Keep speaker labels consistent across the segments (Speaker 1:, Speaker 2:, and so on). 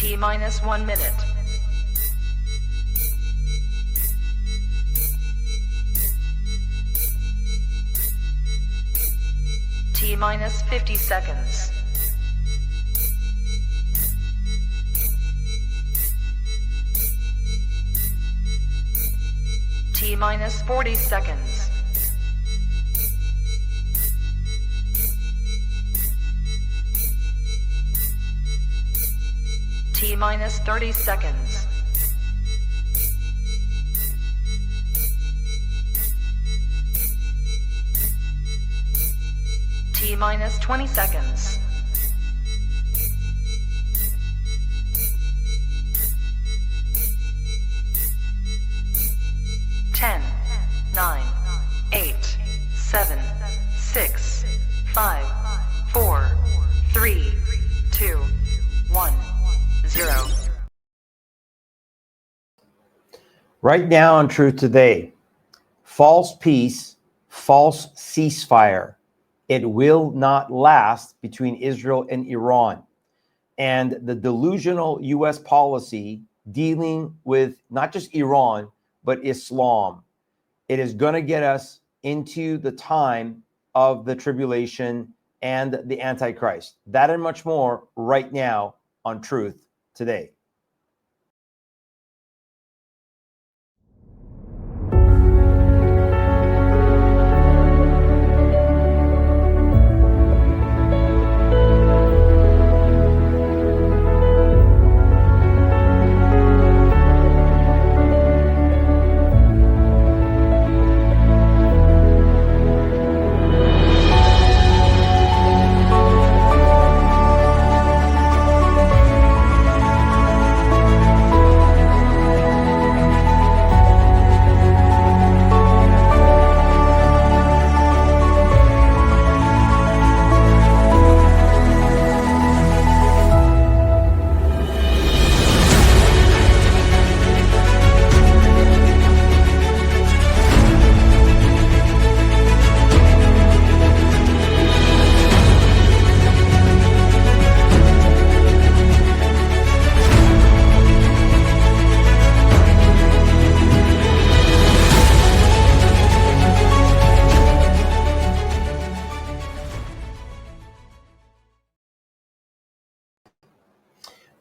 Speaker 1: T-minus 1 minute. T-minus 50 seconds. T-minus 40 seconds. T-minus 30 seconds. T-minus 20 seconds. Ten, 9, 8, 7, 6, 5, 4, 3, 2, 1, 0.
Speaker 2: Right now on Truth Today, false peace, false ceasefire. It will not last between Israel and Iran. And the delusional U.S. policy dealing with not just Iran, but Islam. It is going to get us into the time of the tribulation and the Antichrist. That and much more right now on Truth Today.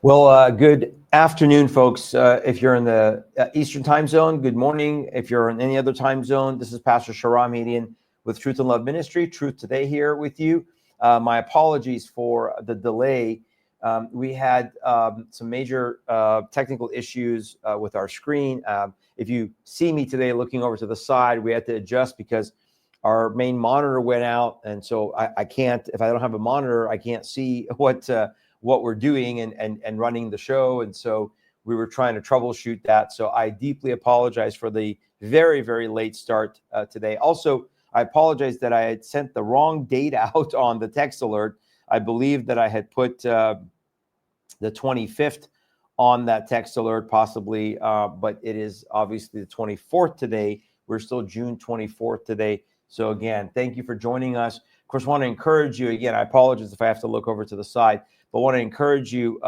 Speaker 2: Well, good afternoon, folks. If you're in the Eastern time zone, good morning. If you're in any other time zone, this is Pastor Shahram Hadian with Truth and Love Ministry, Truth Today here with you. My apologies for the delay. We had some major technical issues with our screen. If you see me today looking over to the side, we had to adjust because our main monitor went out. And so I can't, if I don't have a monitor, I can't see what we're doing and running the show. And so we were trying to troubleshoot that. So I deeply apologize for the very, very late start today. Also, I apologize that I had sent the wrong date out on the text alert. I believe that I had put the 25th on that text alert, possibly, but it is obviously the 24th today. We're still June 24th today. So again, thank you for joining us. Of course, I want to encourage you, again, I apologize if I have to look over to the side, but I want to encourage you,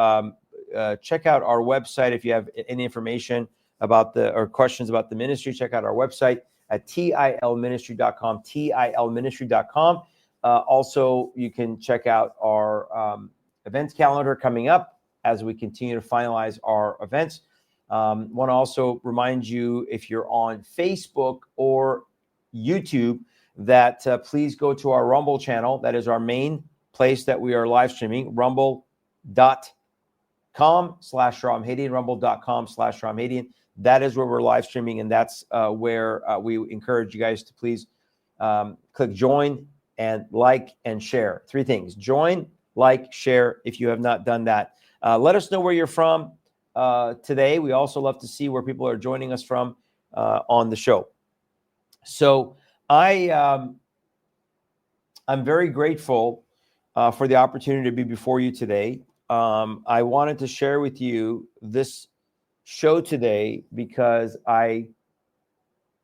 Speaker 2: check out our website. If you have any information about or questions about the ministry, check out our website at tilministry.com, tilministry.com. Also, you can check out our events calendar coming up as we continue to finalize our events. Want to also remind you, if you're on Facebook or YouTube, that please go to our Rumble channel. That is our main place that we are live streaming, rumble.com/ShahramHadian, rumble.com/ShahramHadian. That is where we're live streaming, and that's where we encourage you guys to please click join and like and share. Three things: join, like, share. If you have not done that, let us know where you're from today. We also love to see where people are joining us from on the show. So I'm very grateful for the opportunity to be before you today. I wanted to share with you this show today because I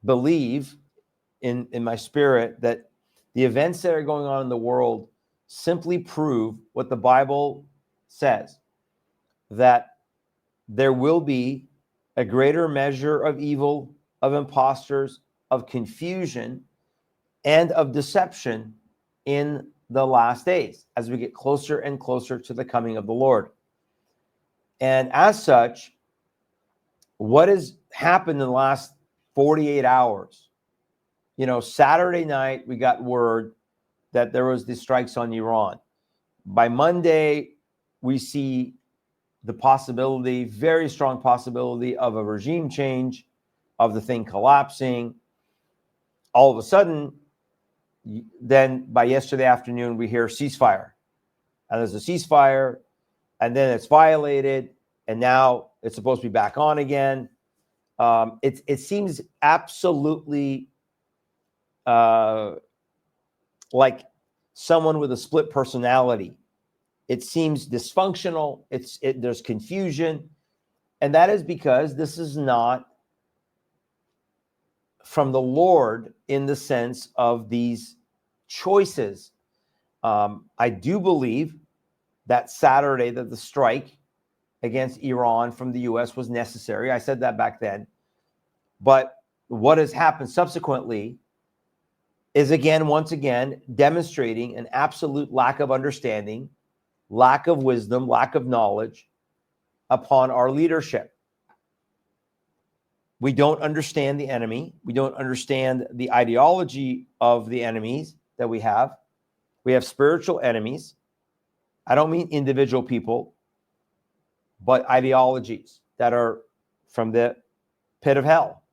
Speaker 2: believe in my spirit that the events that are going on in the world simply prove what the Bible says, that there will be a greater measure of evil, of imposters, of confusion, and of deception in the last days as we get closer and closer to the coming of the Lord. And as such, what has happened in the last 48 hours? Saturday night, we got word that there was the strikes on Iran. By Monday, we see the possibility, very strong possibility, of a regime change, of the thing collapsing. All of a sudden, then by yesterday afternoon, we hear ceasefire. And there's a ceasefire, and then it's violated, and now it's supposed to be back on again. It seems absolutely like someone with a split personality. It seems dysfunctional. There's confusion, and that is because this is not from the Lord in the sense of these choices. I do believe that Saturday, that the strike against Iran from the U.S. was necessary. I said that back then. But what has happened subsequently is once again, demonstrating an absolute lack of understanding, lack of wisdom, lack of knowledge upon our leadership. We don't understand the enemy. We don't understand the ideology of the enemies that we have. We have spiritual enemies. I don't mean individual people, but ideologies that are from the pit of hell.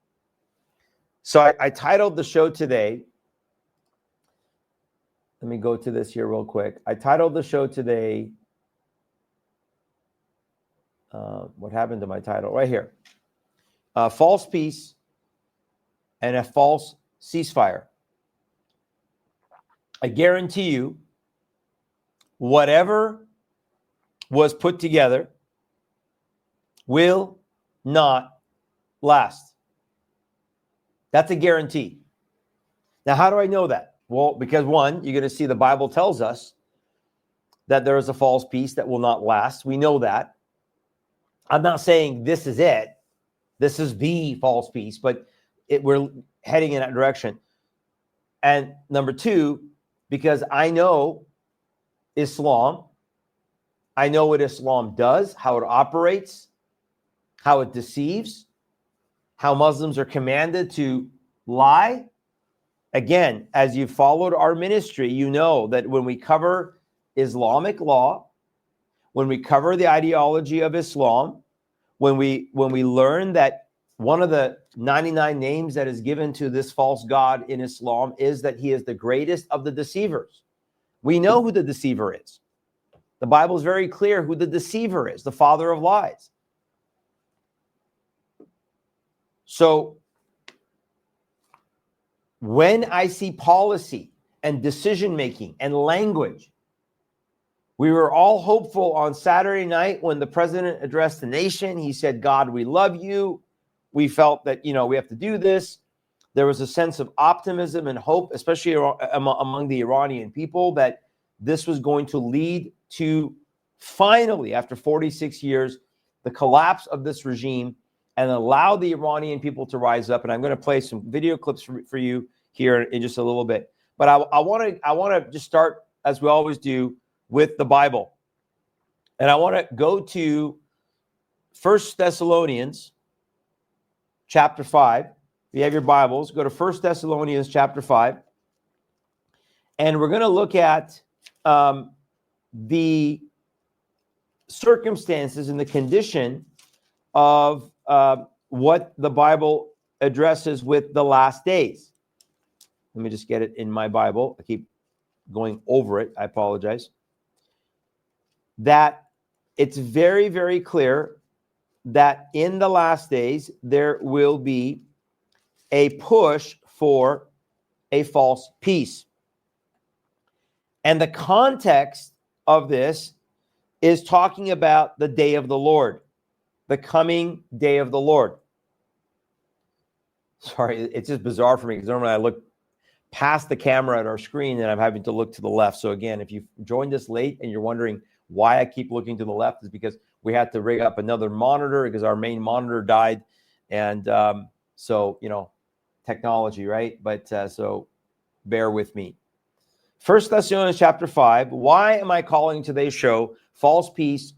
Speaker 2: So I titled the show today. Let me go to this here real quick. I titled the show today. What happened to my title? Right here. False peace and a false ceasefire. I guarantee you, whatever was put together will not last. That's a guarantee. Now, how do I know that? Well, because one, you're going to see the Bible tells us that there is a false peace that will not last. We know that. I'm not saying this is it. This is the false peace, but we're heading in that direction. And number two, because I know Islam, I know what Islam does, how it operates, how it deceives, how Muslims are commanded to lie. Again, as you've followed our ministry, you know that when we cover Islamic law, when we cover the ideology of Islam, when we learn that one of the 99 names that is given to this false god in Islam is that he is the greatest of the deceivers. We know who the deceiver is. The Bible is very clear who the deceiver is, the father of lies. So when I see policy and decision-making and language, we were all hopeful on Saturday night when the president addressed the nation. He said, God, we love you. We felt that, we have to do this. There was a sense of optimism and hope, especially among the Iranian people, that this was going to lead to finally, after 46 years, the collapse of this regime and allow the Iranian people to rise up. And I'm going to play some video clips for you here in just a little bit. But I want to just start, as we always do, with the Bible. And I want to go to 1 Thessalonians chapter 5. If you have your Bibles, go to 1 Thessalonians chapter 5. And we're going to look at the circumstances and the condition of what the Bible addresses with the last days. Let me just get it in my Bible. I keep going over it. I apologize. That it's very, very clear that in the last days, there will be a push for a false peace. And the context of this is talking about the day of the Lord, the coming day of the Lord. Sorry, it's just bizarre for me because normally I look past the camera at our screen and I'm having to look to the left. So again, if you've joined us late and you're wondering why I keep looking to the left, is because We had to rig up another monitor because our main monitor died. And so, technology, right? But so bear with me. 1 Thessalonians chapter 5. Why am I calling today's show False Peace?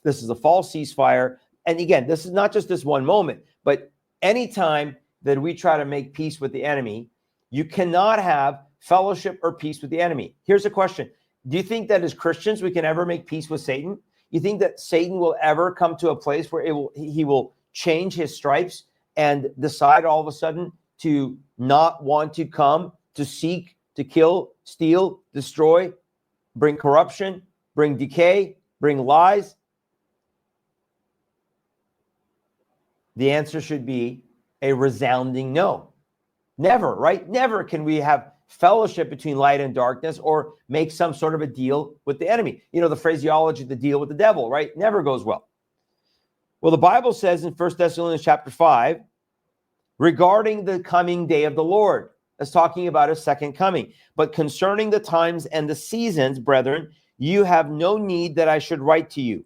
Speaker 2: This is a false ceasefire. And again, this is not just this one moment, but anytime that we try to make peace with the enemy, you cannot have fellowship or peace with the enemy. Here's a question. Do you think that as Christians, we can ever make peace with Satan? You think that Satan will ever come to a place where he will change his stripes and decide all of a sudden to not want to come, to seek, to kill, steal, destroy, bring corruption, bring decay, bring lies? The answer should be a resounding no. Never, right? Never can we have fellowship between light and darkness or make some sort of a deal with the enemy. The phraseology, the deal with the devil, right? Never goes well. Well, the Bible says in 1 Thessalonians chapter 5, regarding the coming day of the Lord, that's talking about his second coming. But concerning the times and the seasons, brethren, you have no need that I should write to you.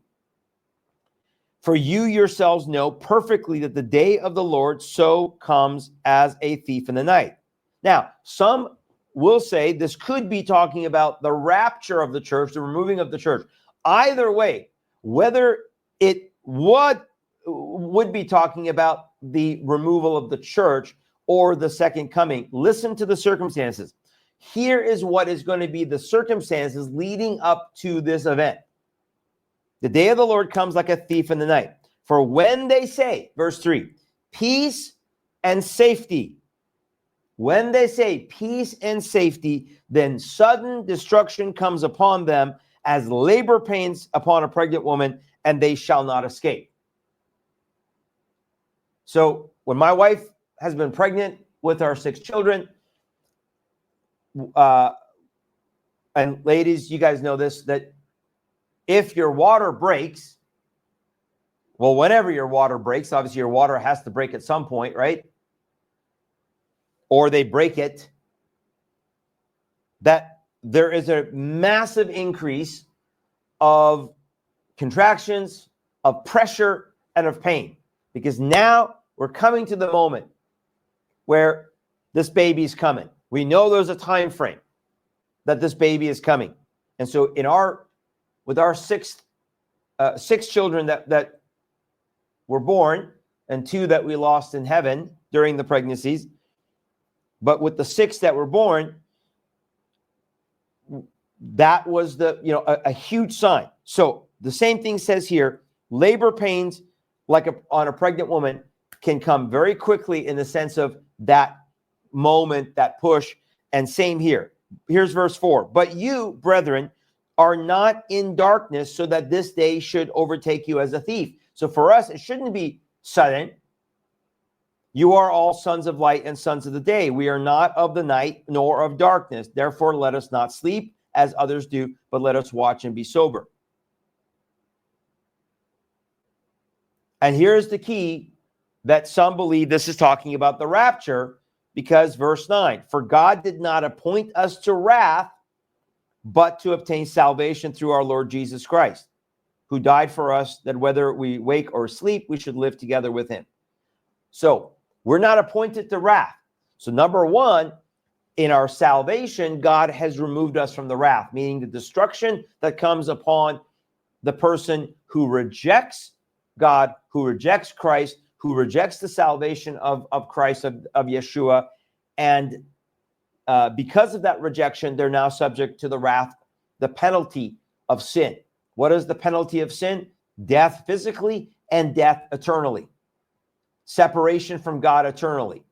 Speaker 2: For you yourselves know perfectly that the day of the Lord so comes as a thief in the night. Now, some will say this could be talking about the rapture of the church, the removing of the church. Either way, whether it would be talking about the removal of the church or the second coming, listen to the circumstances. Here is what is going to be the circumstances leading up to this event. The day of the Lord comes like a thief in the night. For when they say, verse 3, peace and safety, when they say peace and safety, then sudden destruction comes upon them as labor pains upon a pregnant woman, and they shall not escape. So when my wife has been pregnant with our 6 children, and ladies, you guys know this, that if your water breaks, well, whenever your water breaks, obviously your water has to break at some point, right? Or they break it, that there is a massive increase of contractions, of pressure, and of pain. Because now we're coming to the moment where this baby's coming. We know there's a time frame that this baby is coming. And so with our six children that were born and 2 that we lost in heaven during the pregnancies, but with the 6 that were born, that was a huge sign. So the same thing says here, labor pains on a pregnant woman can come very quickly in the sense of that moment, that push. And same here. Here's verse 4. But you, brethren, are not in darkness so that this day should overtake you as a thief. So for us, it shouldn't be sudden. You are all sons of light and sons of the day. We are not of the night nor of darkness. Therefore, let us not sleep as others do, but let us watch and be sober. And here's the key that some believe this is talking about the rapture, because verse 9, for God did not appoint us to wrath, but to obtain salvation through our Lord Jesus Christ, who died for us, that whether we wake or sleep, we should live together with him. So we're not appointed to wrath. So number one, in our salvation, God has removed us from the wrath, meaning the destruction that comes upon the person who rejects God, who rejects Christ, who rejects the salvation of Christ, of Yeshua. And because of that rejection, they're now subject to the wrath, the penalty of sin. What is the penalty of sin? Death physically and death eternally. Separation from God eternally.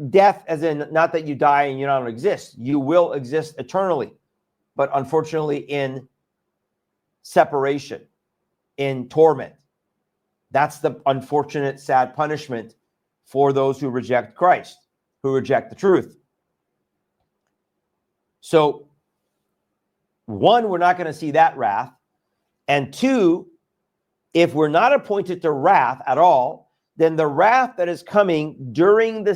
Speaker 2: Death as in not that you die and you don't exist. You will exist eternally, but unfortunately in separation, in torment. That's the unfortunate, sad punishment for those who reject Christ, who reject the truth. So, one, we're not going to see that wrath. And 2, if we're not appointed to wrath at all, then the wrath that is coming during the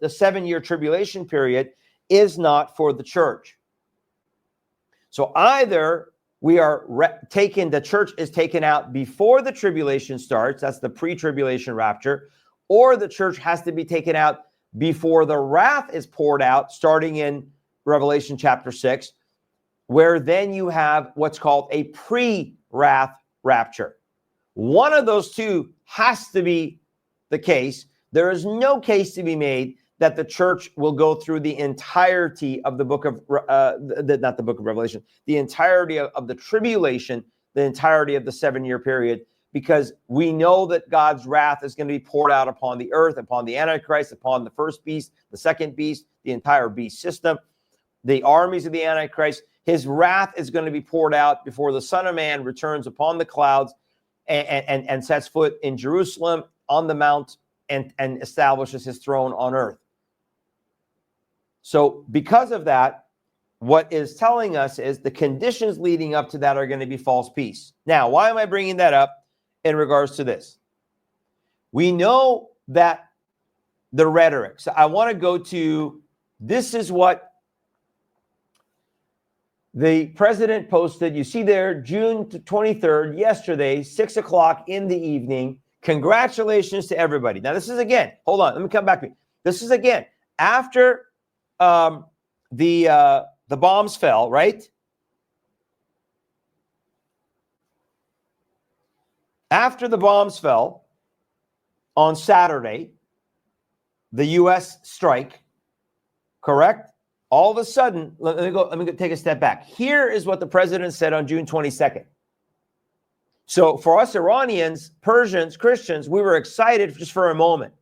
Speaker 2: 7-year tribulation period is not for the church. So either we are the church is taken out before the tribulation starts. That's the pre-tribulation rapture. Or the church has to be taken out before the wrath is poured out, starting in Revelation chapter 6, where then you have what's called a pre-wrath rapture. One of those two has to be the case. There is no case to be made that the church will go through the entirety of the book of, not the book of Revelation, the entirety of the tribulation, the entirety of the 7-year period, because we know that God's wrath is going to be poured out upon the earth, upon the Antichrist, upon the first beast, the second beast, the entire beast system, the armies of the Antichrist. His wrath is going to be poured out before the Son of Man returns upon the clouds and sets foot in Jerusalem on the mount and establishes his throne on earth. So because of that, what is telling us is the conditions leading up to that are going to be false peace. Now, why am I bringing that up in regards to this? We know that the rhetoric. So I want to go to, this is what the president posted. You see there, June 23rd, yesterday, 6 o'clock in the evening. Congratulations to everybody. Now, this is again, hold on, let me come back to you. This is again, after the bombs fell, right? After the bombs fell on Saturday, the U.S. strike, correct? All of a sudden, let me take a step back. Here is what the president said on June 22nd. So for us Iranians, Persians, Christians, we were excited just for a moment.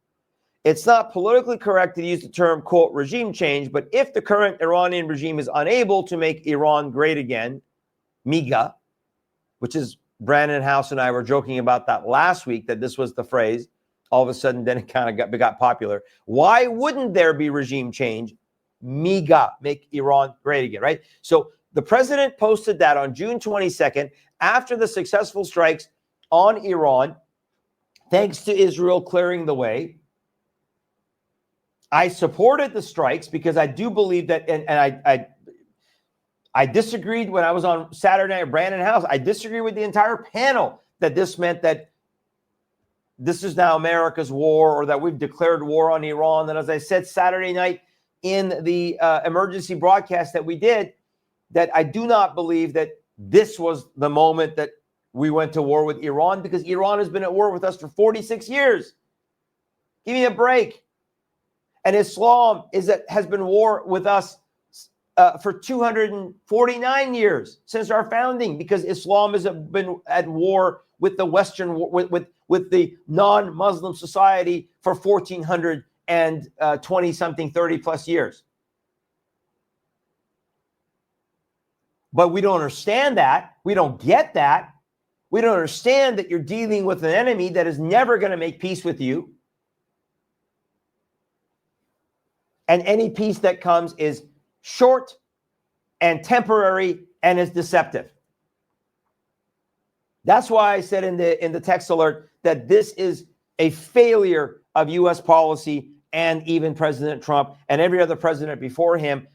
Speaker 2: It's not politically correct to use the term, quote, regime change, but if the current Iranian regime is unable to make Iran great again, MIGA, which is Brandon House and I were joking about that last week, that this was the phrase, all of a sudden then it kind of got popular. Why wouldn't there be regime change? MIGA, make Iran great again, right? So the president posted that on June 22nd after the successful strikes on Iran, thanks to Israel clearing the way. I supported the strikes because I do believe that, and I disagreed when I was on Saturday night at Brandon House. I disagree with the entire panel that this meant that this is now America's war, or that we've declared war on Iran. And as I said Saturday night in the emergency broadcast that we did, that I do not believe that this was the moment that we went to war with Iran, because Iran has been at war with us for 46 years. Give me a break. And Islam has been war with us for 249 years since our founding, because Islam has been at war with the Western, with the non-Muslim society for 1,420 something, 30 plus years. But we don't understand that. We don't get that. We don't understand that you're dealing with an enemy that is never going to make peace with you. And any peace that comes is short and temporary and is deceptive. That's why I said in the text alert that this is a failure of U.S. policy, and even President Trump and every other president before him,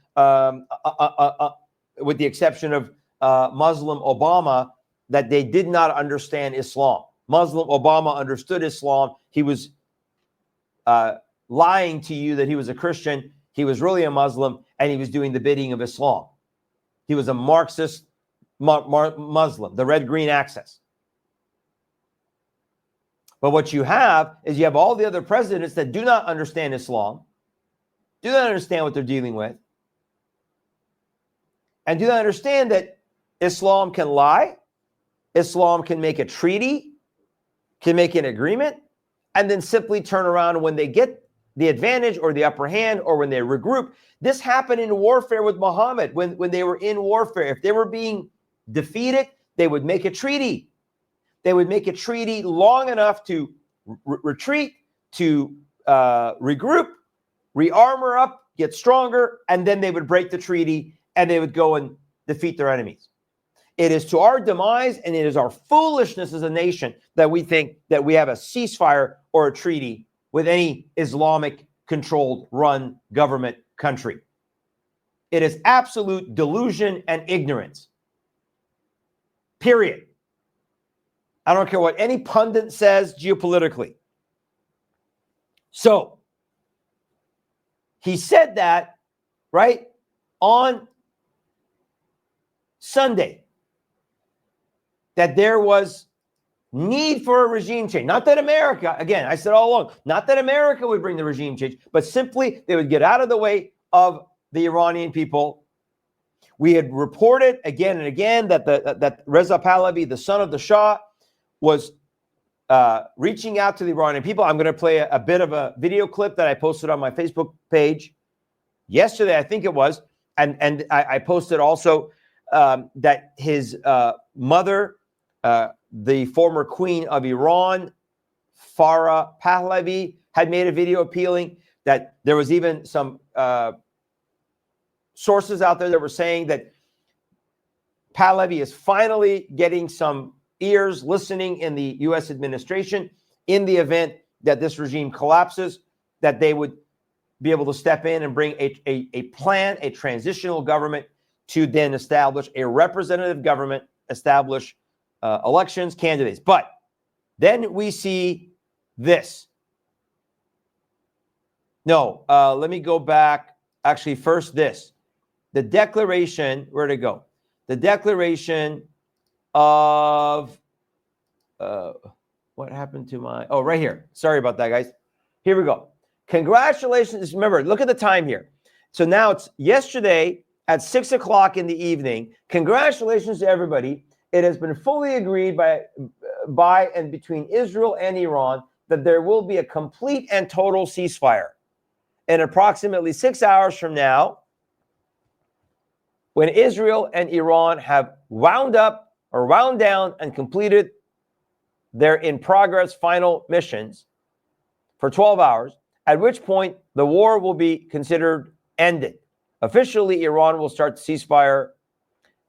Speaker 2: with the exception of Muslim Obama, that they did not understand Islam. Muslim Obama understood Islam. He was lying to you that he was a Christian. He was really a Muslim, and he was doing the bidding of Islam. He was a Marxist Muslim, the red-green axis. But what you have is you have all the other presidents that do not understand Islam, do not understand what they're dealing with, and do not understand that Islam can lie, Islam can make a treaty, can make an agreement, and then simply turn around when they get the advantage or the upper hand, or when they regroup. This happened in warfare with Muhammad. When they were in warfare, if they were being defeated, they would make a treaty. They would make a treaty long enough to retreat, to regroup, rearmor up, get stronger, and then they would break the treaty and they would go and defeat their enemies. It is to our demise, and it is our foolishness as a nation that we think that we have a ceasefire or a treaty with any Islamic controlled, run government country. It is absolute delusion and ignorance. Period. I don't care what any pundit says geopolitically. So he said that, right, on Sunday, that there was need for a regime change. Not that America, again, I said all along, not that America would bring the regime change, but simply they would get out of the way of the Iranian people. We had reported again and again that Reza Pahlavi, the son of the Shah, was reaching out to the Iranian people. I'm going to play a bit of a video clip that I posted on my Facebook page yesterday, I think it was, and I posted also that his mother, the former queen of Iran, Farah Pahlavi, had made a video appealing that there was even some sources out there that were saying that Pahlavi is finally getting some ears listening in the U.S. administration in the event that this regime collapses, that they would be able to step in and bring a plan, a transitional government to then establish a representative government, establish elections, candidates. But then we see this. No, let me go back. Actually, first this. The declaration, where'd it go? The declaration of, what happened to my, oh, right here. Sorry about that, guys. Here we go. Congratulations. Remember, look at the time here. So now it's yesterday at 6 o'clock in the evening. Congratulations to everybody. It has been fully agreed by and between Israel and Iran that there will be a complete and total ceasefire. And approximately 6 hours from now, when Israel and Iran have wound up or wound down and completed their in progress final missions for 12 hours, at which point the war will be considered ended. Officially, Iran will start the ceasefire,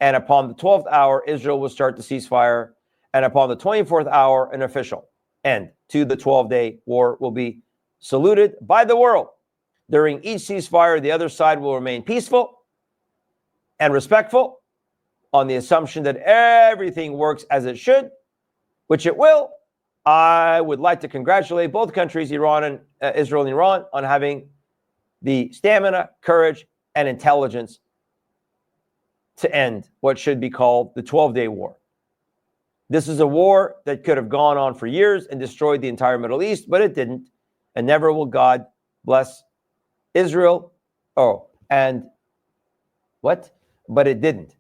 Speaker 2: and upon the 12th hour, Israel will start the ceasefire, and upon the 24th hour, an official end to the 12-day war will be saluted by the world. During each ceasefire, the other side will remain peaceful and respectful on the assumption that everything works as it should, which it will. I would like to congratulate both countries, Iran and Israel and Iran, on having the stamina, courage, and intelligence to end what should be called the 12-day war. This is a war that could have gone on for years and destroyed the entire Middle East, but it didn't. And never will God bless Israel. But it didn't.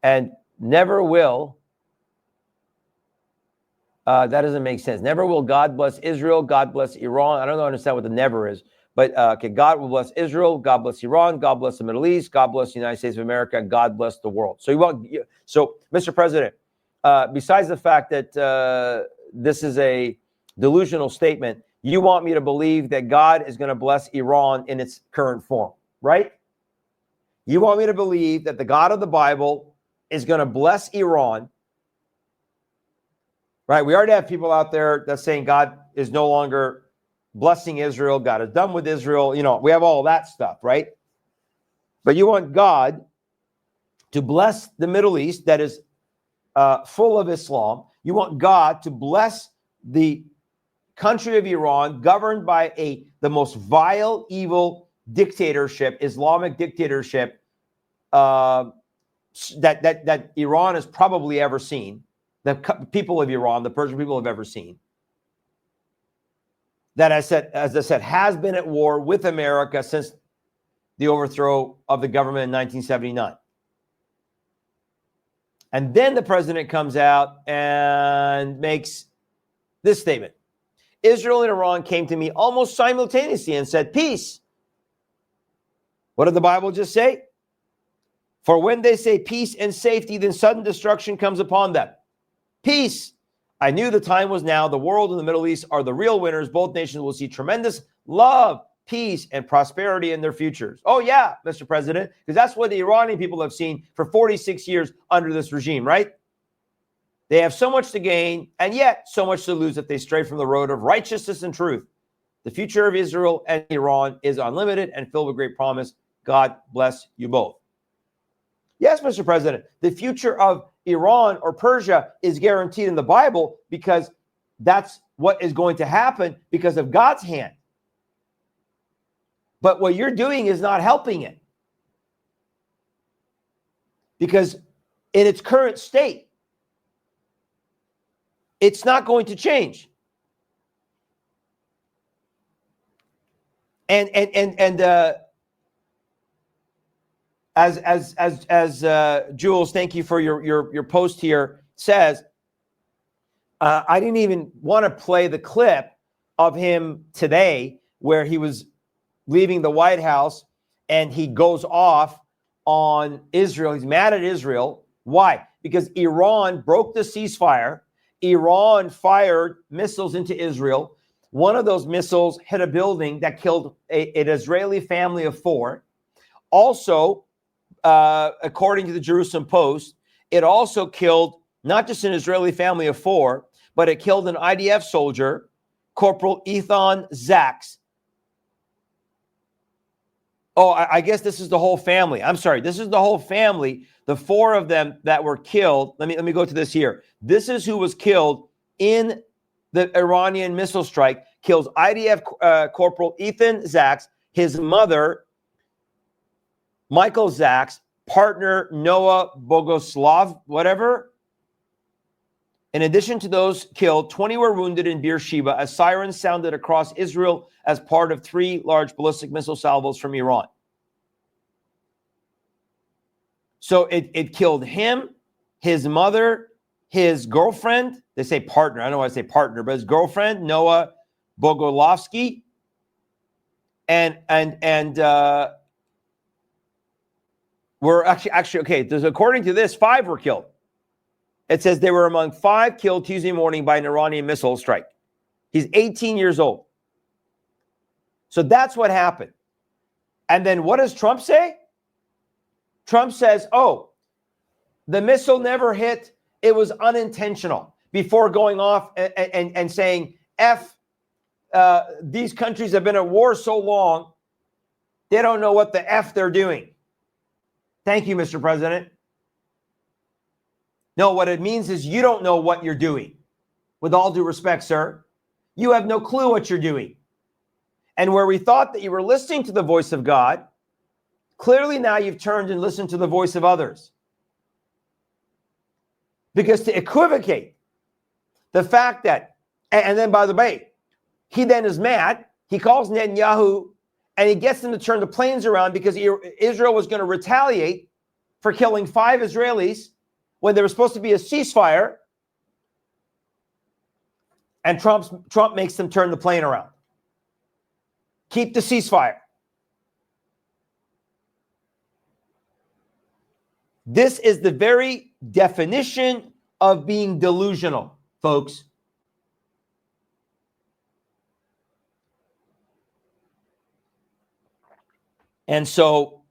Speaker 2: And never will. That doesn't make sense. Never will God bless Israel. God bless Iran. I don't understand what the never is. But okay, God will bless Israel. God bless Iran. God bless the Middle East. God bless the United States of America. God bless the world. So Mr. President, besides the fact that this is a delusional statement, you want me to believe that God is going to bless Iran in its current form, right? You want me to believe that the God of the Bible is going to bless Iran, right? We already have people out there that's saying God is no longer blessing Israel. God is done with Israel. You know, we have all that stuff, right? But you want God to bless the Middle East that is full of Islam. You want God to bless the country of Iran, governed by the most vile, evil dictatorship, Islamic dictatorship that Iran has probably ever seen. The people of Iran, the Persian people, have ever seen. That, as I said, has been at war with America since the overthrow of the government in 1979. And then the president comes out and makes this statement. Israel and Iran came to me almost simultaneously and said, peace. What did the Bible just say? For when they say peace and safety, then sudden destruction comes upon them. Peace. I knew the time was now. The world and the Middle East are the real winners. Both nations will see tremendous love, peace, and prosperity in their futures. Oh, yeah, Mr. President, because that's what the Iranian people have seen for 46 years under this regime, right? They have so much to gain and yet so much to lose if they stray from the road of righteousness and truth. The future of Israel and Iran is unlimited and filled with great promise. God bless you both. Yes, Mr. President, the future of Iran or Persia is guaranteed in the Bible, because that's what is going to happen because of God's hand. But what you're doing is not helping it, because in its current state, it's not going to change. And as Jules, thank you for your post here, says, I didn't even want to play the clip of him today where he was leaving the White House and he goes off on Israel. He's mad at Israel. Why? Because Iran broke the ceasefire. Iran fired missiles into Israel. One of those missiles hit a building that killed an Israeli family of 4. Also, according to the Jerusalem Post, it also killed not just an Israeli family of 4, but it killed an IDF soldier, Corporal Ethan Zaks. Oh, I guess this is the whole family. I'm sorry. This is the whole family. The 4 of them that were killed. Let me go to this here. This is who was killed in the Iranian missile strike. Kills IDF Corporal Ethan Zaks, his mother, Michael Zaks, partner Noah Bogoslav, whatever. In addition to those killed, 20 were wounded in Beersheba as sirens sounded across Israel as part of 3 large ballistic missile salvos from Iran. So it killed him, his mother, his girlfriend. They say partner. I don't know why I say partner, but his girlfriend, Noah Bogolovsky, and were actually okay. According to this, 5 were killed. It says they were among 5 killed Tuesday morning by an Iranian missile strike. He's 18 years old. So that's what happened. And then what does Trump say? Trump says, oh, the missile never hit. It was unintentional, before going off and saying, these countries have been at war so long, they don't know what the F they're doing. Thank you, Mr. President. No, what it means is you don't know what you're doing. With all due respect, sir, you have no clue what you're doing. And where we thought that you were listening to the voice of God, clearly now you've turned and listened to the voice of others. Because to equivocate the fact that, and then by the way, he then is mad, he calls Netanyahu and he gets them to turn the planes around because Israel was going to retaliate for killing 5 Israelis when there was supposed to be a ceasefire, and Trump makes them turn the plane around. Keep the ceasefire. This is the very definition of being delusional, folks. And so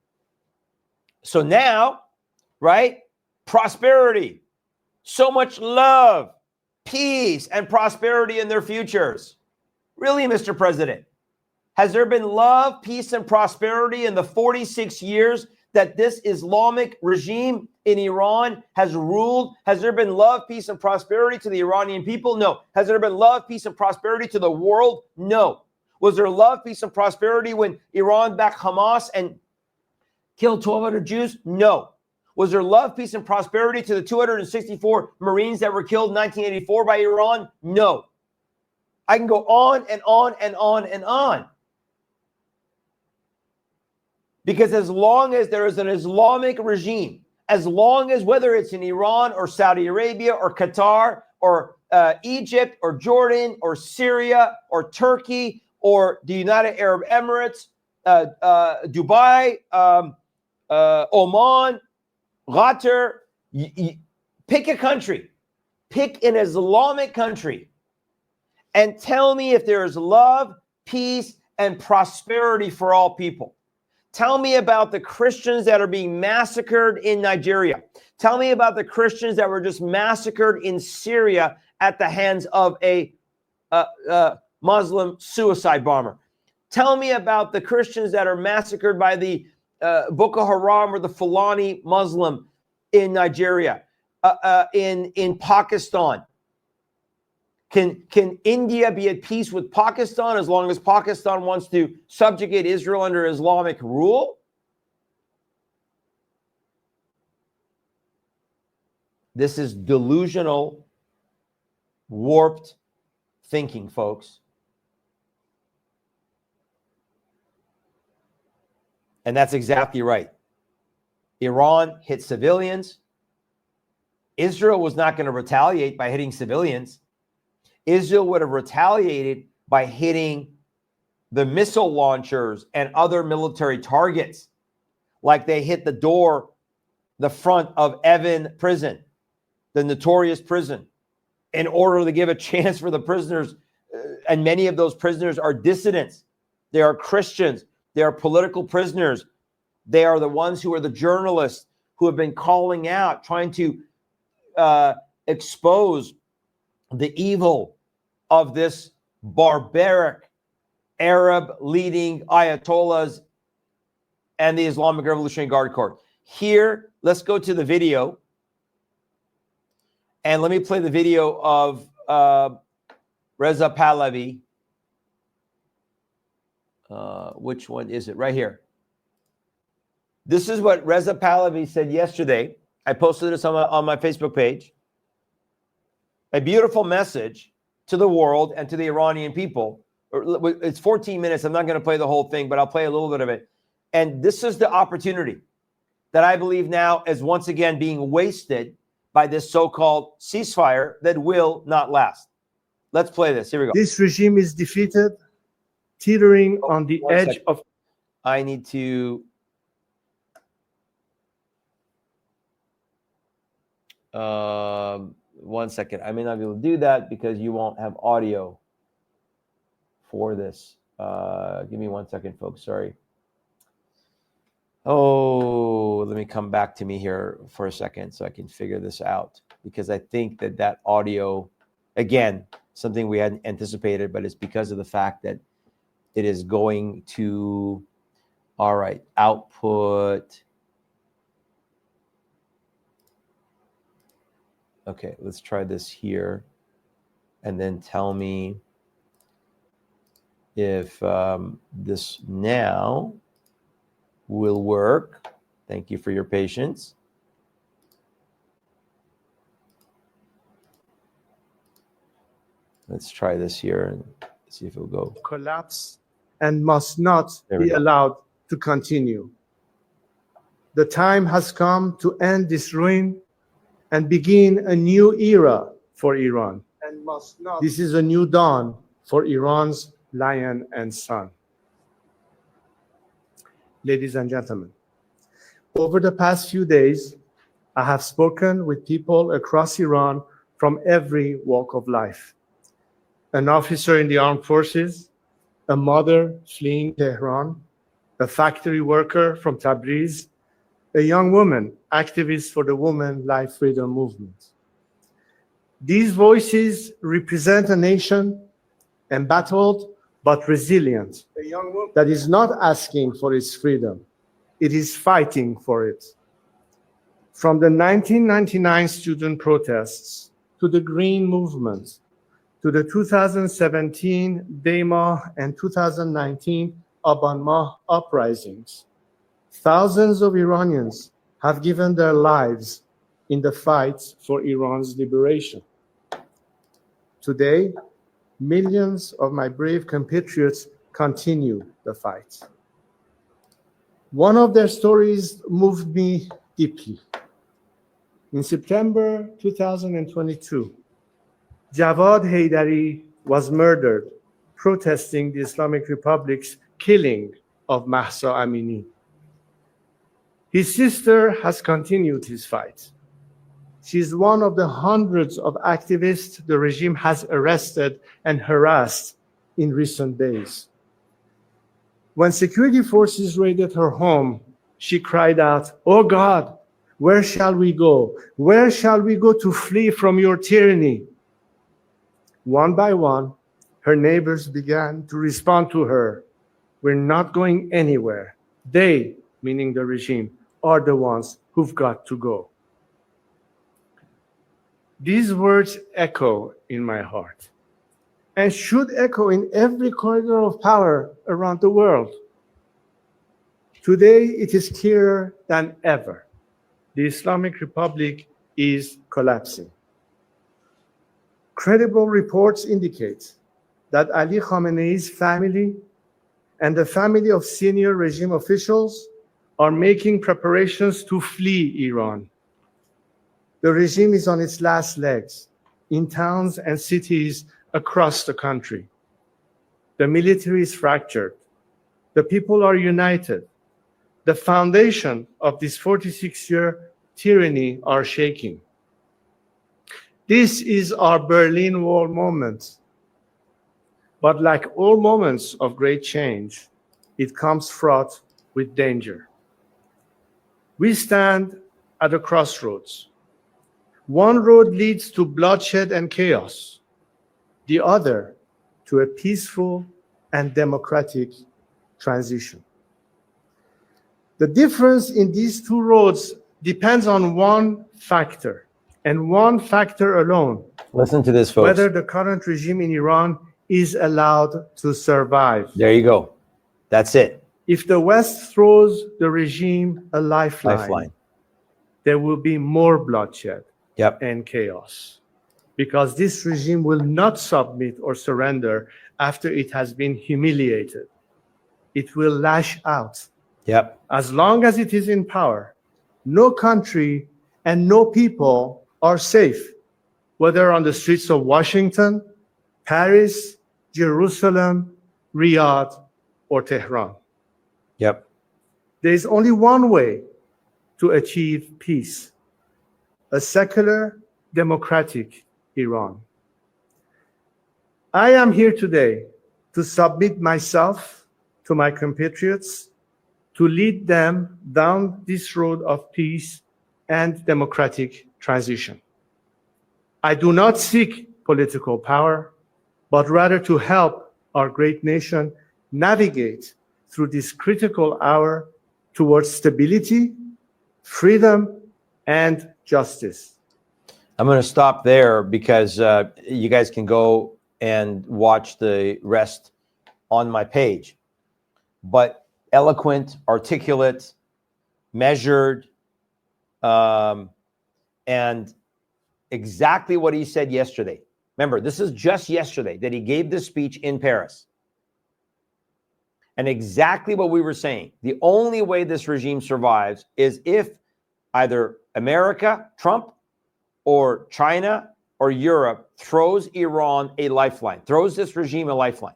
Speaker 2: now, right? Prosperity, so much love, peace, and prosperity in their futures. Really, Mr. President, has there been love, peace, and prosperity in the 46 years that this Islamic regime in Iran has ruled? Has there been love, peace, and prosperity to the Iranian people? No. Has there been love, peace, and prosperity to the world? No. Was there love, peace, and prosperity when Iran backed Hamas and killed 1,200 Jews? No. Was there love, peace, and prosperity to the 264 Marines that were killed in 1984 by Iran? No. I can go on and on and on and on. Because as long as there is an Islamic regime, as long as whether it's in Iran or Saudi Arabia or Qatar or Egypt or Jordan or Syria or Turkey or the United Arab Emirates, Dubai, Oman, Qatar, pick a country, pick an Islamic country, and tell me if there is love, peace, and prosperity for all people. Tell me about the Christians that are being massacred in Nigeria. Tell me about the Christians that were just massacred in Syria at the hands of a Muslim suicide bomber. Tell me about the Christians that are massacred by the Boko Haram or the Fulani Muslim in Nigeria. in Pakistan? Can India be at peace with Pakistan as long as Pakistan wants to subjugate Israel under Islamic rule? This is delusional, warped thinking, folks. And that's exactly right. Iran hit civilians. Israel was not going to retaliate by hitting civilians. Israel would have retaliated by hitting the missile launchers and other military targets, like they hit the front of Evin prison, the notorious prison, in order to give a chance for the prisoners. And many of those prisoners are dissidents. They are Christians. They are political prisoners. They are the ones who are the journalists who have been calling out, trying to expose the evil of this barbaric Arab leading Ayatollahs and the Islamic Revolutionary Guard Corps. Here, let's go to the video. And let me play the video of Reza Pahlavi. Which one is it? Right here. This is what Reza Pahlavi said yesterday. I posted this on my Facebook page. A beautiful message to the world and to the Iranian people. It's 14 minutes. I'm not going to play the whole thing, but I'll play a little bit of it. And this is the opportunity that I believe now is once again being wasted by this so-called ceasefire that will not last. Let's play this. Here we go.
Speaker 3: This regime is defeated, teetering on the edge of...
Speaker 2: I need to... one second. I may not be able to do that because you won't have audio for this. Give me 1 second, folks. Sorry. Oh, let me come back to me here for a second so I can figure this out, because I think that audio, again, something we hadn't anticipated, but it's because of the fact that it is going to, all right, output. Okay, let's try this here and then tell me if this now will work. Thank you for your patience. Let's try this here and see if it'll go.
Speaker 3: Collapse and must not be allowed to continue. The time has come to end this ruin and begin a new era for Iran. And must not. This is a new dawn for Iran's lion and sun. Ladies and gentlemen, over the past few days, I have spoken with people across Iran from every walk of life. An officer in the armed forces, a mother fleeing Tehran, a factory worker from Tabriz, a young woman, activist for the Women Life Freedom Movement. These voices represent a nation embattled but resilient, a young woman that is not asking for its freedom, it is fighting for it. From the 1999 student protests to the Green Movement, to the 2017 Dema and 2019 Abanmah uprisings, thousands of Iranians have given their lives in the fight for Iran's liberation. Today, millions of my brave compatriots continue the fight. One of their stories moved me deeply. In September 2022, Jawad Haydari was murdered protesting the Islamic Republic's killing of Mahsa Amini. His sister has continued his fight. She's one of the hundreds of activists the regime has arrested and harassed in recent days. When security forces raided her home, she cried out, "Oh God, where shall we go? Where shall we go to flee from your tyranny?" One by one, her neighbors began to respond to her, "We're not going anywhere. They," meaning the regime, "are the ones who've got to go." These words echo in my heart and should echo in every corridor of power around the world. Today, it is clearer than ever. The Islamic Republic is collapsing. Credible reports indicate that Ali Khamenei's family and the family of senior regime officials are making preparations to flee Iran. The regime is on its last legs in towns and cities across the country. The military is fractured. The people are united. The foundation of this 46-year tyranny are shaking. This is our Berlin Wall moment. But like all moments of great change, it comes fraught with danger. We stand at a crossroads. One road leads to bloodshed and chaos, the other to a peaceful and democratic transition. The difference in these two roads depends on one factor, and one factor alone.
Speaker 2: Listen to this, folks.
Speaker 3: Whether the current regime in Iran is allowed to survive.
Speaker 2: There you go. That's it.
Speaker 3: If the West throws the regime a lifeline, there will be more bloodshed and chaos, because this regime will not submit or surrender after it has been humiliated. It will lash out. As long as it is in power, no country and no people are safe, whether on the streets of Washington, Paris, Jerusalem, Riyadh, or Tehran. There is only one way to achieve peace: a secular, democratic Iran. I am here today to submit myself to my compatriots, to lead them down this road of peace and democratic transition. I do not seek political power, but rather to help our great nation navigate through this critical hour towards stability, freedom, and justice.
Speaker 2: I'm going to stop there because you guys can go and watch the rest on my page. But eloquent, articulate, measured, and exactly what he said yesterday. Remember, this is just yesterday that he gave this speech in Paris. And exactly what we were saying. The only way this regime survives is if either America, Trump, or China, or Europe throws Iran a lifeline, throws this regime a lifeline.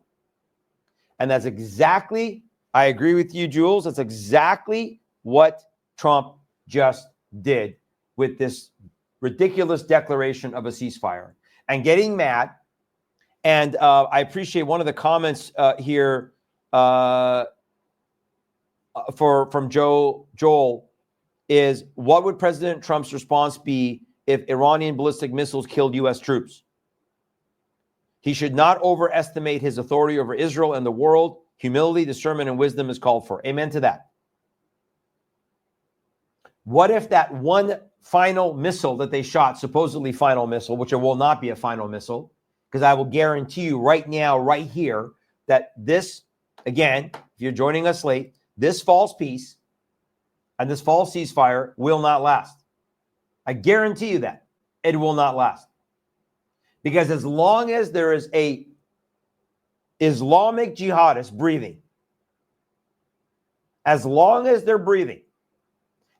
Speaker 2: And that's exactly, I agree with you, Jules, that's exactly what Trump just did with this ridiculous declaration of a ceasefire and getting mad. And I appreciate one of the comments here from Joel is, what would President Trump's response be if Iranian ballistic missiles killed U.S. troops? He should not overestimate his authority over Israel and the world. Humility, discernment, and wisdom is called for. Amen to that. What if that one final missile that they shot, supposedly final missile, which it will not be a final missile, because I will guarantee you right now, right here, that this, again, if you're joining us late, this false peace and this false ceasefire will not last. I guarantee you that it will not last. Because as long as there is a Islamic jihadist breathing, as long as they're breathing,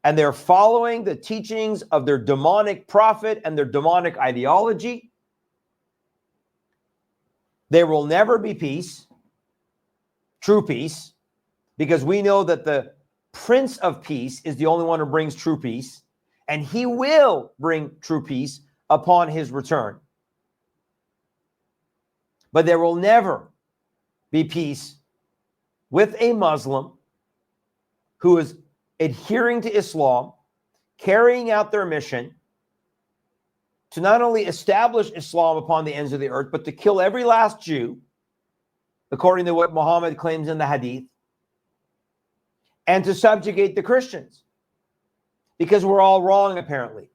Speaker 2: and they're following the teachings of their demonic prophet and their demonic ideology, there will never be peace, true peace, because we know that the Prince of Peace is the only one who brings true peace, and he will bring true peace upon his return. But there will never be peace with a Muslim who is adhering to Islam, carrying out their mission to not only establish Islam upon the ends of the earth, but to kill every last Jew, according to what Muhammad claims in the Hadith, and to subjugate the Christians, because we're all wrong, apparently.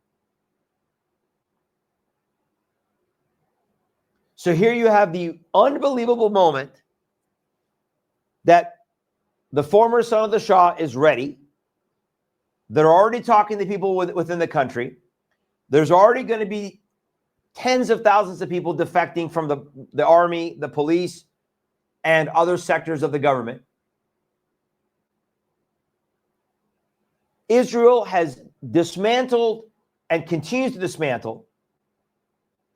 Speaker 2: So here you have the unbelievable moment that the former son of the Shah is ready. They're already talking to people within the country. There's already going to be tens of thousands of people defecting from the army, the police, and other sectors of the government. Israel has dismantled and continues to dismantle.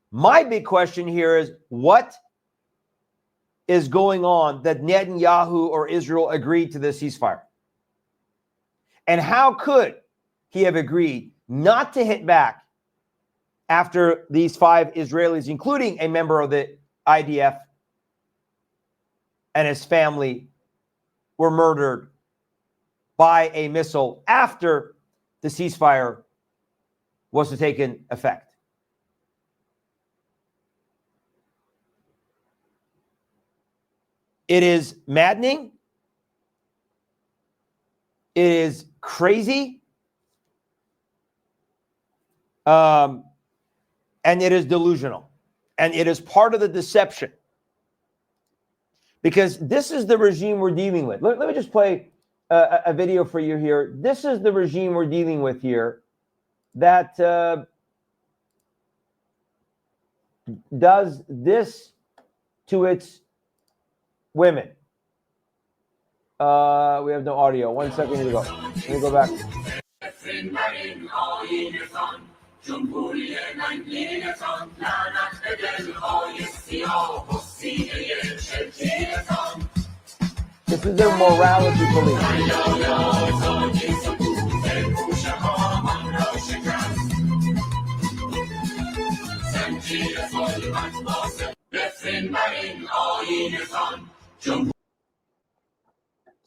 Speaker 2: My big question here is, what is going on that Netanyahu or Israel agreed to this ceasefire? And how could he have agreed not to hit back after these 5 Israelis, including a member of the IDF and his family, were murdered by a missile after the ceasefire was to take effect? It is maddening. It is crazy. And it is delusional. And it is part of the deception. Because this is the regime we're dealing with. Let me just play a video for you here. This is the regime we're dealing with here that does this to its women. We have no audio. 1 second to go. Let me go back. This is their morality police.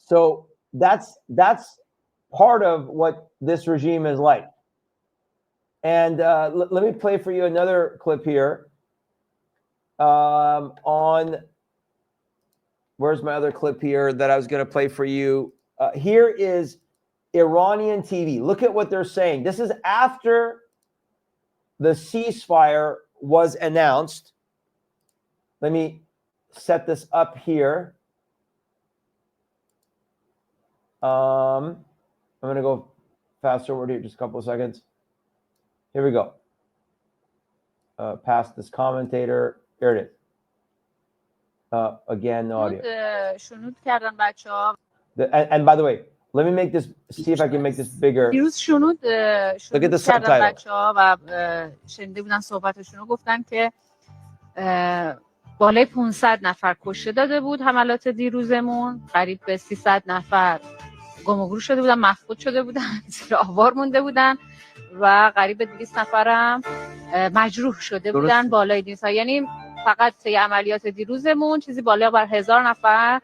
Speaker 2: So that's part of what this regime is like. And let me play for you another clip here. Where's my other clip here that I was going to play for you? Here is Iranian TV. Look at what they're saying. This is after the ceasefire was announced. Let me set this up here. I'm going to go fast forward here just a couple of seconds. Here we go. Past this commentator. Here it is. Again, no audio. And by the way, let me make this, see if I can make this bigger. Look at the subtitle.
Speaker 4: شنیده بودن صحبتشون رو گفتن که بالای 500 نفر کشته داده بود حملات دیروزمون، قریب به 300 نفر گم و گور شده بودن، مفقود شده بودن، زیر آوار مونده بودن و قریب به 200 نفرم مجروح شده بودن بالای 200. یعنی فقط طی عملیات دیروزمون چیزی بالا بر 1000 نفر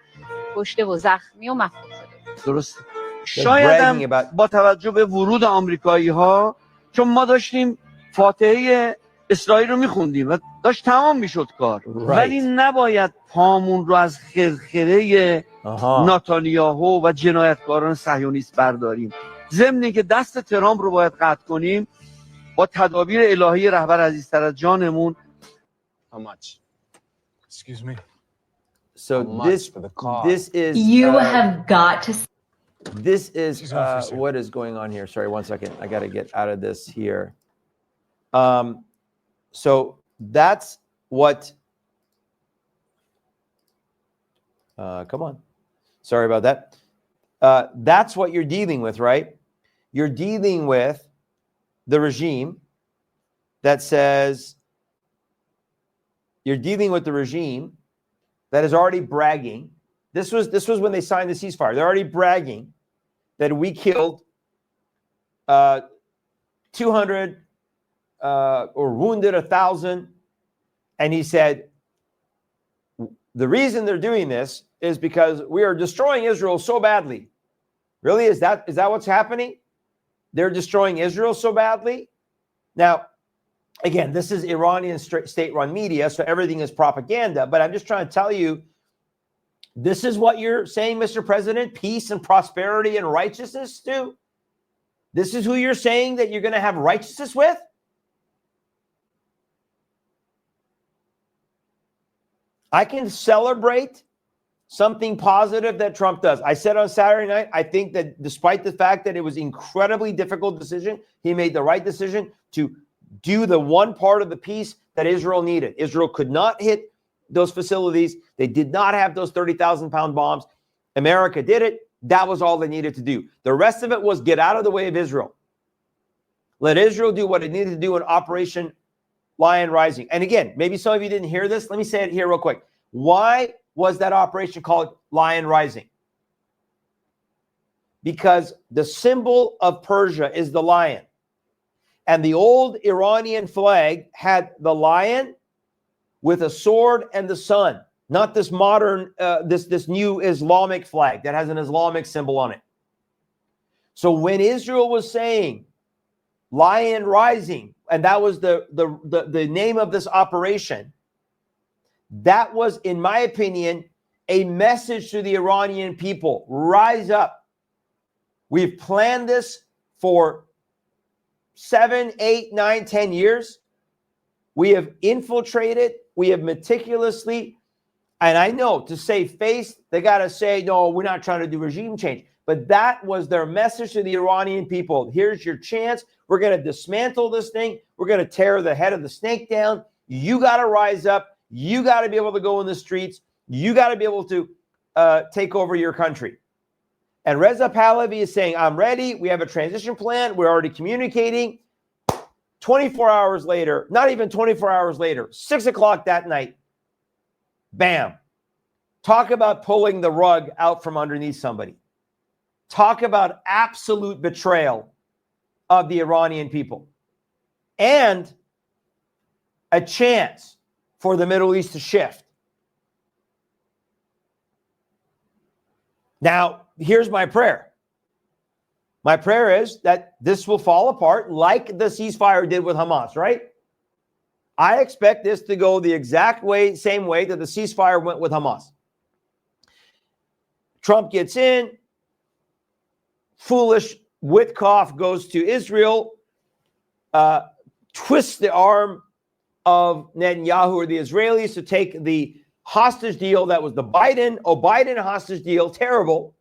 Speaker 4: کشته و زخمی و مفقود شده.
Speaker 5: درست. شاید هم با توجه به ورود آمریکایی‌ها، چون ما داشتیم فاتحه اسرائیل رو میخوندیم و داشت تمام میشد کار، ولی نباید پامون رو از خرخره نتانیاهو و جنایتکاران صهیونیست برداریم. ضمن که دست ترامپ رو باید قطع کنیم با تدابیر الهی رهبر عزیزتر از جانمون.
Speaker 6: How much? Excuse me.
Speaker 2: So this is
Speaker 7: you have got to.
Speaker 2: This is what is going on here. Sorry, 1 second. I got to get out of this here. So that's what. Come on. Sorry about that. That's what you're dealing with, right? You're dealing with the regime that says. You're dealing with the regime that is already bragging. This was when they signed the ceasefire. They're already bragging that we killed 200 or wounded 1,000. And he said, the reason they're doing this is because we are destroying Israel so badly. Really? Is that what's happening? They're destroying Israel so badly? Now, again, this is Iranian state-run media, so everything is propaganda. But I'm just trying to tell you, this is what you're saying, Mr. President, peace and prosperity and righteousness to? This is who you're saying that you're going to have righteousness with? I can celebrate something positive that Trump does. I said on Saturday night, I think that despite the fact that it was incredibly difficult decision, he made the right decision to do the one part of the peace that Israel needed. Israel could not hit those facilities. They did not have those 30,000-pound bombs. America did it. That was all they needed to do. The rest of it was get out of the way of Israel. Let Israel do what it needed to do in Operation Lion Rising. And again, maybe some of you didn't hear this. Let me say it here real quick. Why was that operation called Lion Rising? Because the symbol of Persia is the lion. And the old Iranian flag had the lion with a sword and the sun, not this modern, this new Islamic flag that has an Islamic symbol on it. So when Israel was saying Lion Rising, and that was the name of this operation, that was, in my opinion, a message to the Iranian people. Rise up. We've planned this for 7, 8, 9, 10 years. We have infiltrated. We have meticulously, and I know to save face, they got to say, no, we're not trying to do regime change. But that was their message to the Iranian people. Here's your chance. We're going to dismantle this thing. We're going to tear the head of the snake down. You got to rise up. You got to be able to go in the streets. You got to be able to take over your country. And Reza Pahlavi is saying, I'm ready. We have a transition plan. We're already communicating. 24 hours later, not even 24 hours later, 6 o'clock that night, bam. Talk about pulling the rug out from underneath somebody. Talk about absolute betrayal of the Iranian people. And a chance for the Middle East to shift. Now, here's my prayer. My prayer is that this will fall apart like the ceasefire did with Hamas, right? I expect this to go the exact way, same way that the ceasefire went with Hamas. Trump gets in. Foolish Witkoff goes to Israel, twists the arm of Netanyahu or the Israelis to take the hostage deal that was the Biden hostage deal. Terrible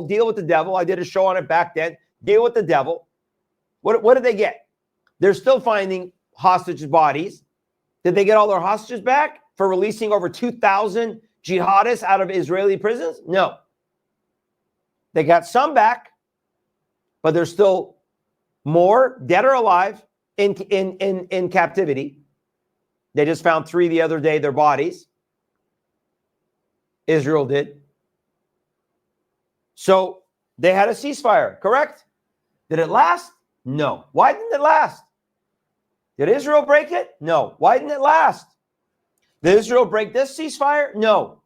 Speaker 2: deal with the devil. I did a show on it back then. Deal with the devil. What did they get? They're still finding hostage bodies. Did they get all their hostages back for releasing over 2,000 jihadists out of Israeli prisons? No. They got some back, but there's still more dead or alive in captivity. They just found 3 the other day, their bodies. Israel did. So they had a ceasefire, correct? Did it last? No. Why didn't it last? Did Israel break it? No. Why didn't it last? Did Israel break this ceasefire? No.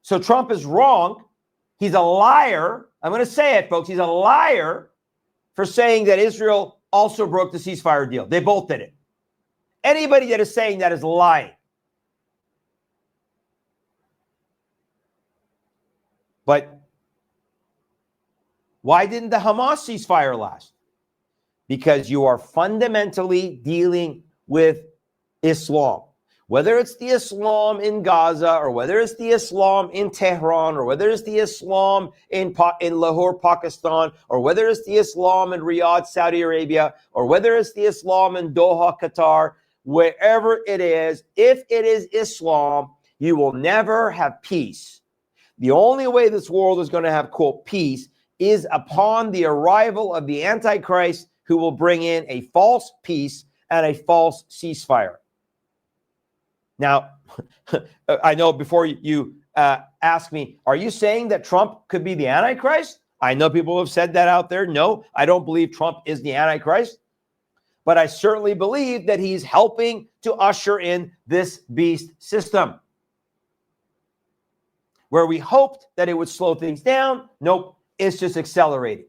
Speaker 2: So Trump is wrong. He's a liar. I'm going to say it, folks. He's a liar for saying that Israel also broke the ceasefire deal. They both did it. Anybody that is saying that is lying. But why didn't the Hamas ceasefire last? Because you are fundamentally dealing with Islam. Whether it's the Islam in Gaza, or whether it's the Islam in Tehran, or whether it's the Islam in Lahore, Pakistan, or whether it's the Islam in Riyadh, Saudi Arabia, or whether it's the Islam in Doha, Qatar, wherever it is, if it is Islam, you will never have peace. The only way this world is going to have, quote, peace is upon the arrival of the Antichrist, who will bring in a false peace and a false ceasefire. Now, I know before you ask me, are you saying that Trump could be the Antichrist? I know people have said that out there. No, I don't believe Trump is the Antichrist. But I certainly believe that he's helping to usher in this beast system. Where we hoped that it would slow things down, nope, it's just accelerating.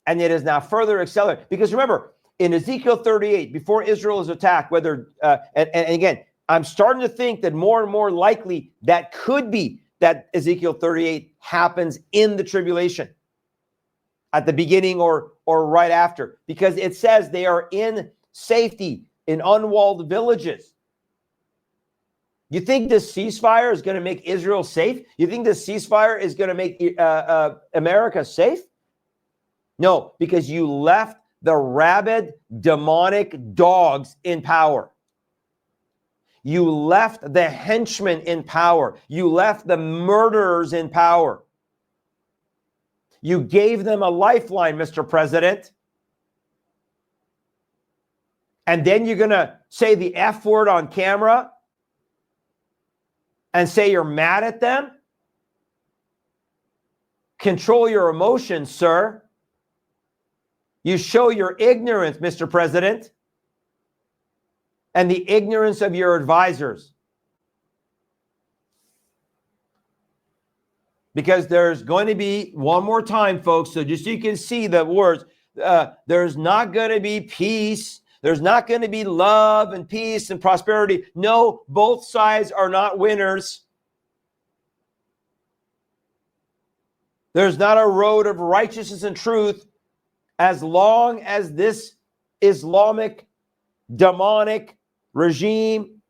Speaker 2: And it is now further accelerating. Because remember, in Ezekiel 38, before Israel is attacked, whether, and again, I'm starting to think that more and more likely that could be that Ezekiel 38 happens in the tribulation at the beginning or right after, because it says they are in safety in unwalled villages. You think this ceasefire is going to make Israel safe? You think this ceasefire is going to make America safe? No, because you left the rabid, demonic dogs in power. You left the henchmen in power. You left the murderers in power. You gave them a lifeline, Mr. President. And then you're going to say the F word on camera and say you're mad at them? Control your emotions, sir. You show your ignorance, Mr. President, and the ignorance of your advisors. Because there's going to be, one more time, folks, so just so you can see the words, there's not going to be peace. There's not going to be love and peace and prosperity. No, both sides are not winners. There's not a road of righteousness and truth as long as this Islamic, demonic regime.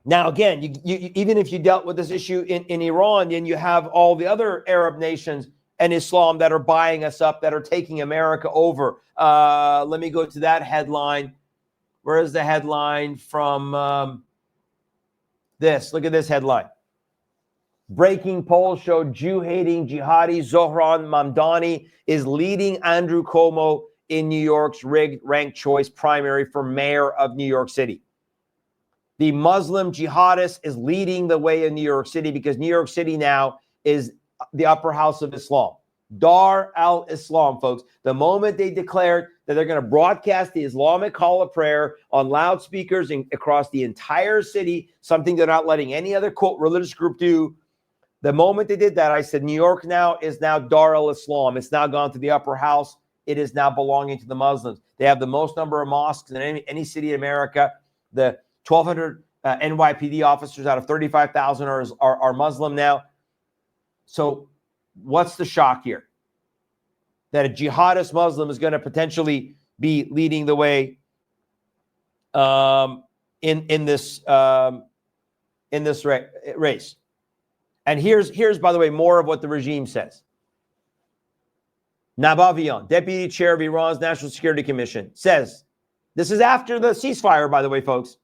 Speaker 2: Now, again, you even if you dealt with this issue in Iran, then you have all the other Arab nations and Islam that are buying us up, that are taking America over. Let me go to that headline. Where is the headline from this? Look at this headline. Breaking polls show Jew-hating jihadi Zohran Mamdani is leading Andrew Cuomo in New York's rigged ranked choice primary for mayor of New York City. The Muslim jihadist is leading the way in New York City because New York City now is the upper house of Islam. Dar al-Islam, folks. The moment they declared that they're going to broadcast the Islamic call of prayer on loudspeakers across the entire city, something they're not letting any other, quote, religious group do. The moment they did that, I said, New York now is Dar al-Islam. It's now gone to the upper house. It is now belonging to the Muslims. They have the most number of mosques in any city in America. The 1,200 NYPD officers out of 35,000 are Muslim now. So what's the shock here? That a jihadist Muslim is going to potentially be leading the way in this race. And here's, by the way, more of what the regime says. Nabavian, deputy chair of Iran's National Security Commission, says, this is after the ceasefire, by the way, folks.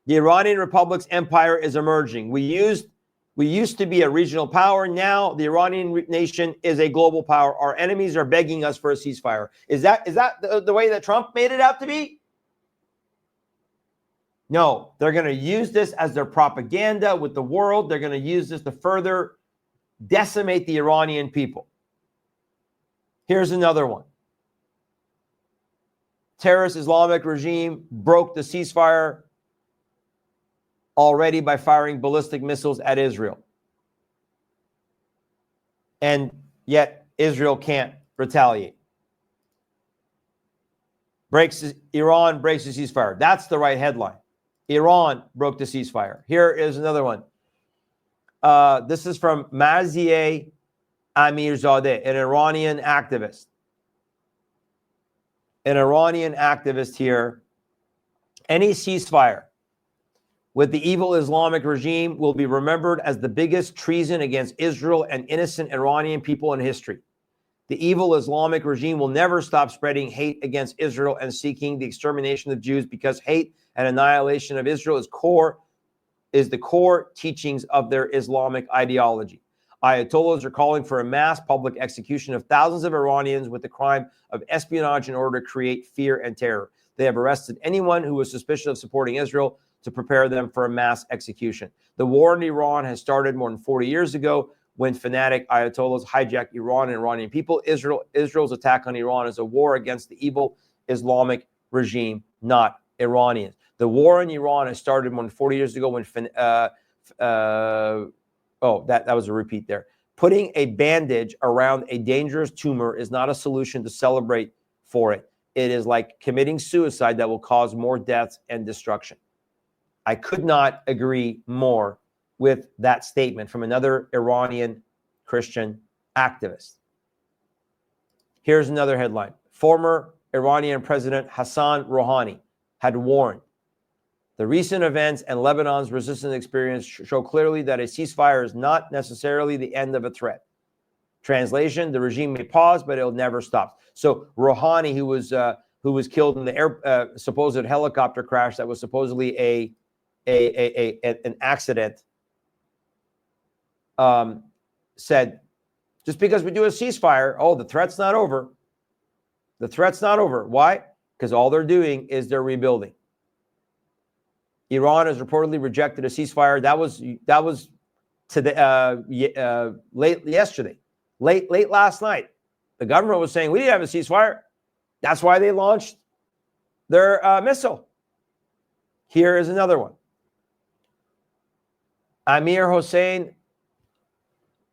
Speaker 2: The Iranian Republic's empire is emerging. We used to be a regional power. Now the Iranian nation is a global power. Our enemies are begging us for a ceasefire. Is that the way that Trump made it out to be? No, they're going to use this as their propaganda with the world. They're going to use this to further decimate the Iranian people. Here's another one. Terrorist Islamic regime broke the ceasefire already by firing ballistic missiles at Israel. And yet Israel can't retaliate. Iran breaks the ceasefire. That's the right headline. Iran broke the ceasefire. Here is another one. This is from Mazieh Amirzadeh, an Iranian activist. An Iranian activist here. Any ceasefire with the evil Islamic regime will be remembered as the biggest treason against Israel and innocent Iranian people in history. The evil Islamic regime will never stop spreading hate against Israel and seeking the extermination of Jews because hate and annihilation of Israel is the core teachings of their Islamic ideology. Ayatollahs are calling for a mass public execution of thousands of Iranians with the crime of espionage in order to create fear and terror. They have arrested anyone who was suspicious of supporting Israel to prepare them for a mass execution. The war in Iran has started more than 40 years ago when fanatic Ayatollahs hijacked Iran and Iranian people. Israel's attack on Iran is a war against the evil Islamic regime, not Iranians. The war in Iran has started more than 40 years ago when that was a repeat there. Putting a bandage around a dangerous tumor is not a solution to celebrate for it. It is like committing suicide that will cause more deaths and destruction. I could not agree more with that statement from another Iranian Christian activist. Here's another headline. Former Iranian President Hassan Rouhani had warned The recent events and Lebanon's resistance experience show clearly that a ceasefire is not necessarily the end of a threat. Translation: the regime may pause, but it'll never stop. So Rouhani, who was killed in the supposed helicopter crash that was supposedly an accident, said, just because we do a ceasefire, oh, the threat's not over. The threat's not over. Why? Because all they're doing is they're rebuilding. Iran has reportedly rejected a ceasefire. That was today, late last night. The government was saying we didn't have a ceasefire. That's why they launched their missile. Here is another one. Amir Hossein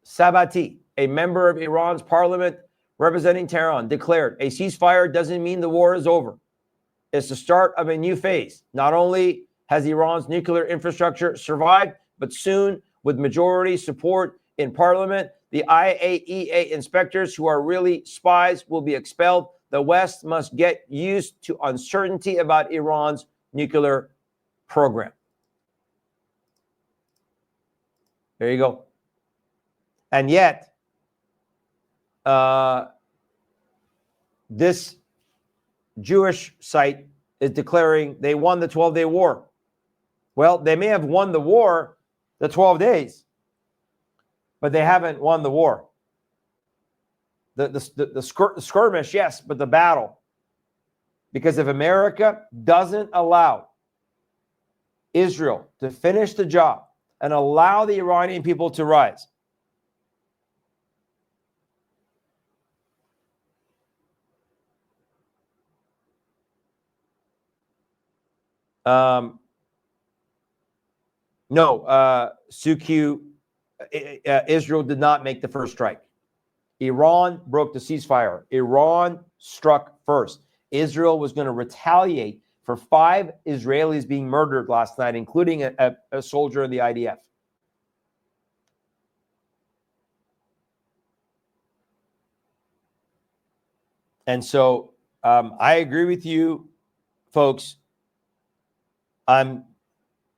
Speaker 2: Sabati, a member of Iran's parliament representing Tehran, declared a ceasefire doesn't mean the war is over. It's the start of a new phase. Not only has Iran's nuclear infrastructure survived, but soon, with majority support in parliament, the IAEA inspectors who are really spies will be expelled. The West must get used to uncertainty about Iran's nuclear program. There you go. And yet, this Jewish site is declaring they won the 12-day war. Well, they may have won the war, the 12 days, but they haven't won the war. The skirmish, yes, but the battle. Because if America doesn't allow Israel to finish the job and allow the Iranian people to rise, Suku, Israel did not make the first strike. Iran broke the ceasefire. Iran struck first. Israel was going to retaliate for 5 Israelis being murdered last night, including a soldier in the IDF. And so I agree with you, folks. I'm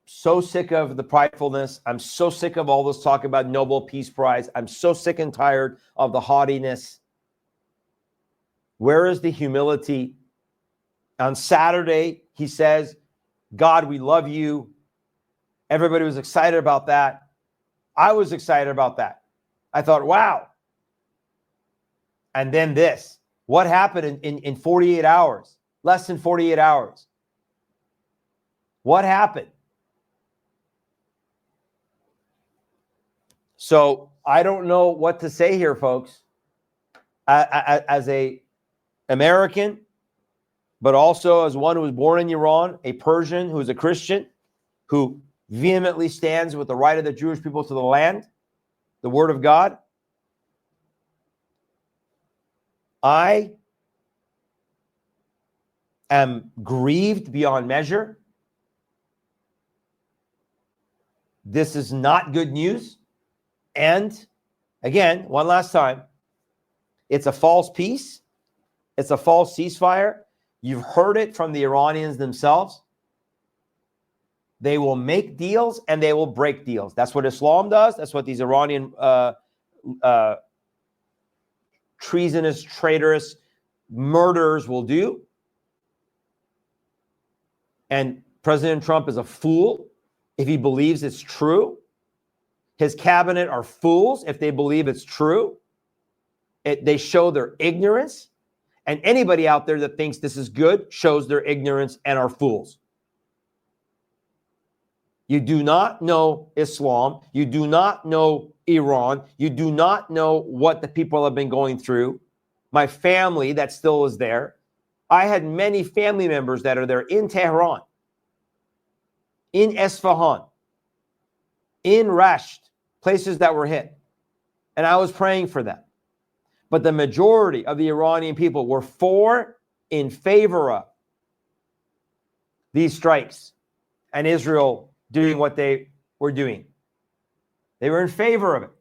Speaker 2: so sick of the pridefulness. I'm so sick of all this talk about Nobel Peace Prize. I'm so sick and tired of the haughtiness. Where is the humility? On Saturday, he says, God, we love you. Everybody was excited about that. I was excited about that. I thought, wow. And then this. What happened in 48 hours? Less than 48 hours. What happened? So I don't know what to say here, folks. As a American, but also as one who was born in Iran, a Persian who is a Christian, who vehemently stands with the right of the Jewish people to the land, the word of God. I am grieved beyond measure. This is not good news. And again, one last time, it's a false peace. It's a false ceasefire. You've heard it from the Iranians themselves. They will make deals and they will break deals. That's what Islam does. That's what these Iranian treasonous, traitorous murderers will do. And President Trump is a fool if he believes it's true. His cabinet are fools if they believe it's true. They show their ignorance. And anybody out there that thinks this is good shows their ignorance and are fools. You do not know Islam. You do not know Iran. You do not know what the people have been going through. My family that still is there. I had many family members that are there in Tehran, in Esfahan, in Rasht, places that were hit. And I was praying for them. But the majority of the Iranian people were in favor of these strikes and Israel doing what they were doing. They were in favor of it.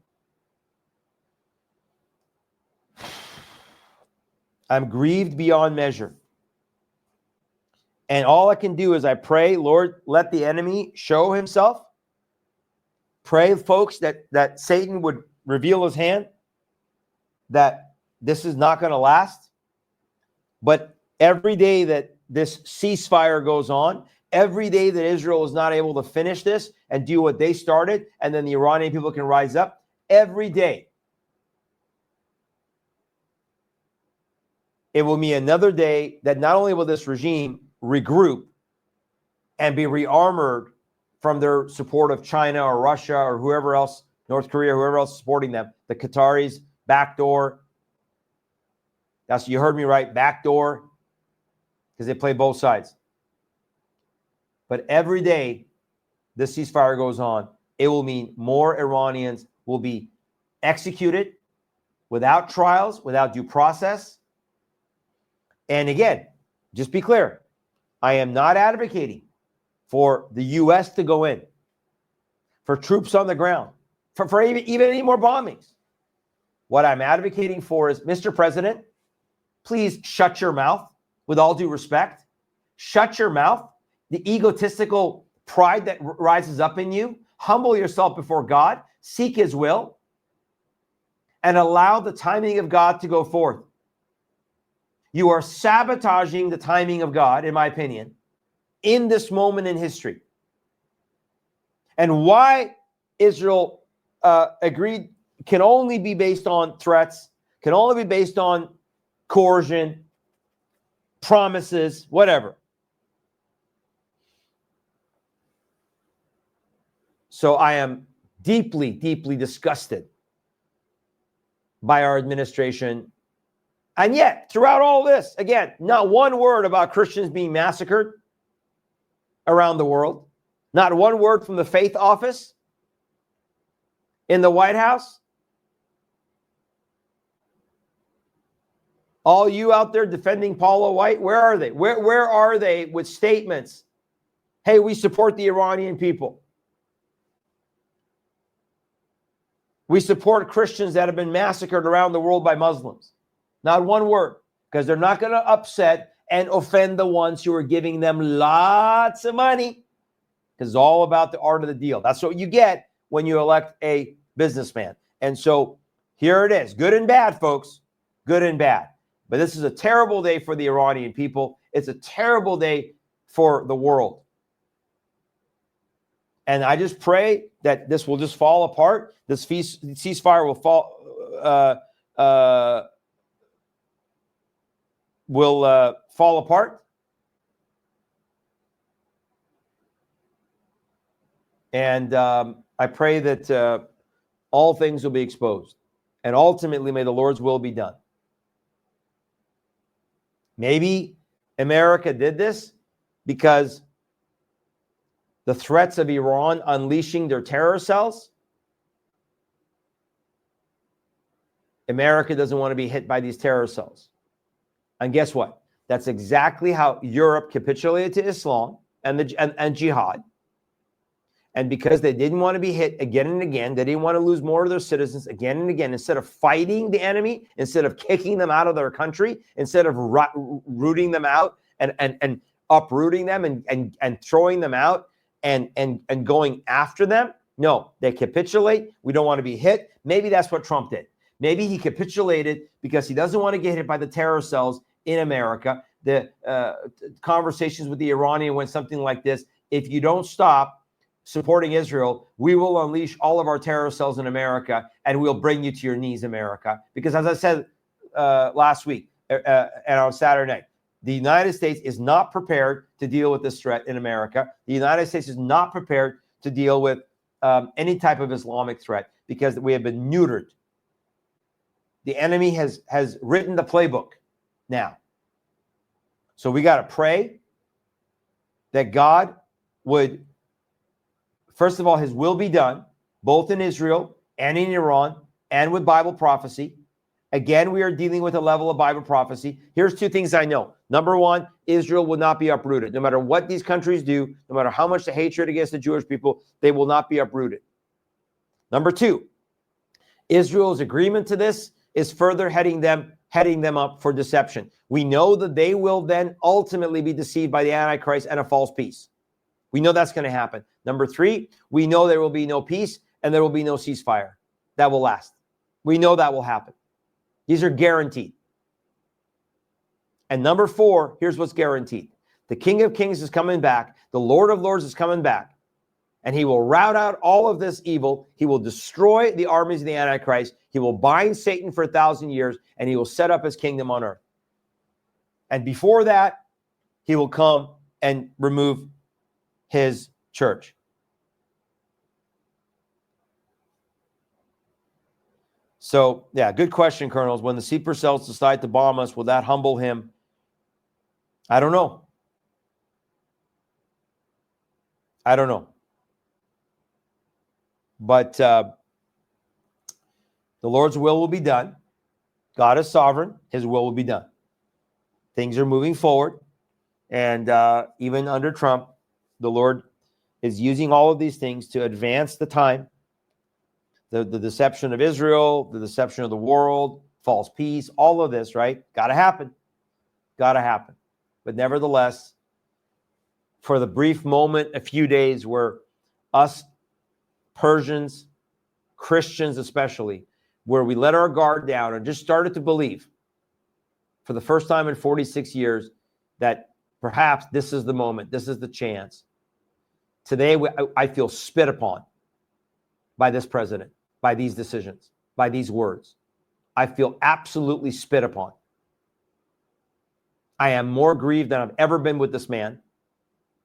Speaker 2: I'm grieved beyond measure. And all I can do is I pray, Lord, let the enemy show himself. Pray, folks, that Satan would reveal his hand, that this is not going to last. But every day that this ceasefire goes on, every day that Israel is not able to finish this and do what they started, and then the Iranian people can rise up, every day, it will be another day that not only will this regime regroup and be rearmored from their support of China or Russia or whoever else, North Korea, whoever else is supporting them, the Qataris, backdoor. That's, you heard me right, backdoor, because they play both sides. But every day the ceasefire goes on, it will mean more Iranians will be executed without trials, without due process. And again, just be clear, I am not advocating for the U.S. to go in, for troops on the ground, for even any more bombings. What I'm advocating for is, Mr. President, please shut your mouth, with all due respect. Shut your mouth. The egotistical pride that rises up in you, humble yourself before God, seek his will, and allow the timing of God to go forth. You are sabotaging the timing of God, in my opinion, in this moment in history. And why Israel agreed can only be based on threats, can only be based on coercion, promises, whatever. So I am deeply, deeply disgusted by our administration. And yet, throughout all this, again, not one word about Christians being massacred around the world. Not one word from the faith office in the White House. All you out there defending Paula White, where are they? Where are they with statements? Hey, we support the Iranian people. We support Christians that have been massacred around the world by Muslims. Not one word, because they're not going to upset and offend the ones who are giving them lots of money, because it's all about the art of the deal. That's what you get when you elect a businessman. And so here it is, good and bad, folks, good and bad. But this is a terrible day for the Iranian people. It's a terrible day for the world. And I just pray that this will just fall apart. This ceasefire will fall apart. And I pray that all things will be exposed. And ultimately, may the Lord's will be done. Maybe America did this because the threats of Iran unleashing their terror cells. America doesn't want to be hit by these terror cells. And guess what? That's exactly how Europe capitulated to Islam and jihad. And because they didn't want to be hit again and again, they didn't want to lose more of their citizens again and again, instead of fighting the enemy, instead of kicking them out of their country, instead of rooting them out and uprooting them and throwing them out and going after them. No, they capitulate. We don't want to be hit. Maybe that's what Trump did. Maybe he capitulated because he doesn't want to get hit by the terror cells in America. The conversations with the Iranian went something like this: if you don't stop supporting Israel, we will unleash all of our terror cells in America and we'll bring you to your knees, America. Because as I said last week and on Saturday night, the United States is not prepared to deal with this threat in America. The United States is not prepared to deal with any type of Islamic threat because we have been neutered. The enemy has written the playbook now. So we got to pray that God would, first of all, his will be done, both in Israel and in Iran and with Bible prophecy. Again, we are dealing with a level of Bible prophecy. Here's two things I know. Number one, Israel will not be uprooted. No matter what these countries do, no matter how much the hatred against the Jewish people, they will not be uprooted. Number two, Israel's agreement to this is further heading them heading them up for deception. We know that they will then ultimately be deceived by the Antichrist and a false peace. We know that's going to happen. Number 3, we know there will be no peace and there will be no ceasefire that will last. We know that will happen. These are guaranteed. And number 4, here's what's guaranteed. The King of Kings is coming back. The Lord of Lords is coming back. And he will rout out all of this evil. He will destroy the armies of the Antichrist. He will bind Satan for 1,000 years, and he will set up his kingdom on earth. And before that, he will come and remove his church. So, yeah, good question, Colonels. When the sleeper cells decide to bomb us, will that humble him? I don't know. I don't know. But the Lord's will be done. God is sovereign. His will be done. Things are moving forward. And even under Trump, the Lord is using all of these things to advance the time. The deception of Israel, the deception of the world, false peace, all of this, right? Got to happen. Got to happen. But nevertheless, for the brief moment, a few days where us Persians, Christians especially, where we let our guard down and just started to believe for the first time in 46 years that perhaps this is the moment, this is the chance. Today, I feel spit upon by this president, by these decisions, by these words. I feel absolutely spit upon. I am more grieved than I've ever been with this man,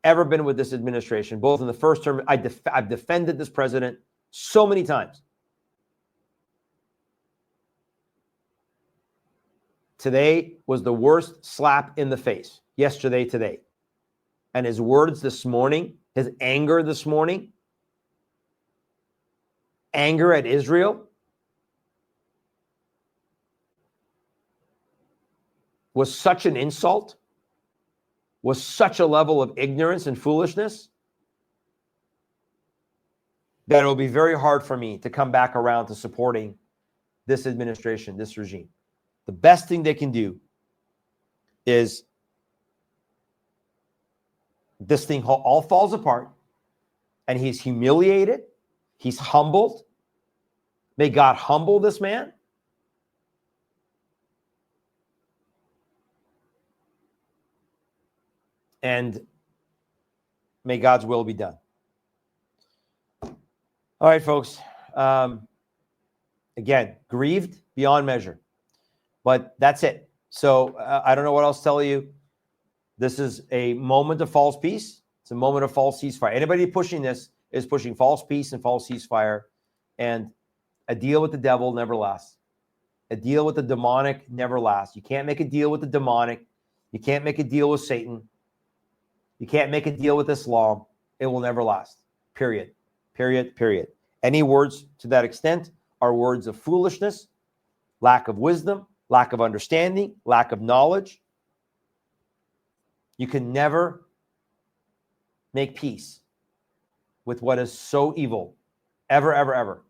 Speaker 2: ever been with this administration. Both in the first term, I've defended this president so many times. Today was the worst slap in the face. Yesterday, today. And his words this morning, his anger this morning, anger at Israel, was such an insult, was such a level of ignorance and foolishness that it will be very hard for me to come back around to supporting this administration, this regime. The best thing they can do is this thing all falls apart and he's humiliated. He's humbled. May God humble this man. And may God's will be done. All right, folks. Again, grieved beyond measure. But that's it. So I don't know what else to tell you. This is a moment of false peace. It's a moment of false ceasefire. Anybody pushing this is pushing false peace and false ceasefire. And a deal with the devil never lasts. A deal with the demonic never lasts. You can't make a deal with the demonic. You can't make a deal with Satan. You can't make a deal with Islam. It will never last. Period. Period. Period. Any words to that extent are words of foolishness, lack of wisdom, lack of understanding, lack of knowledge. You can never make peace with what is so evil, ever, ever, ever,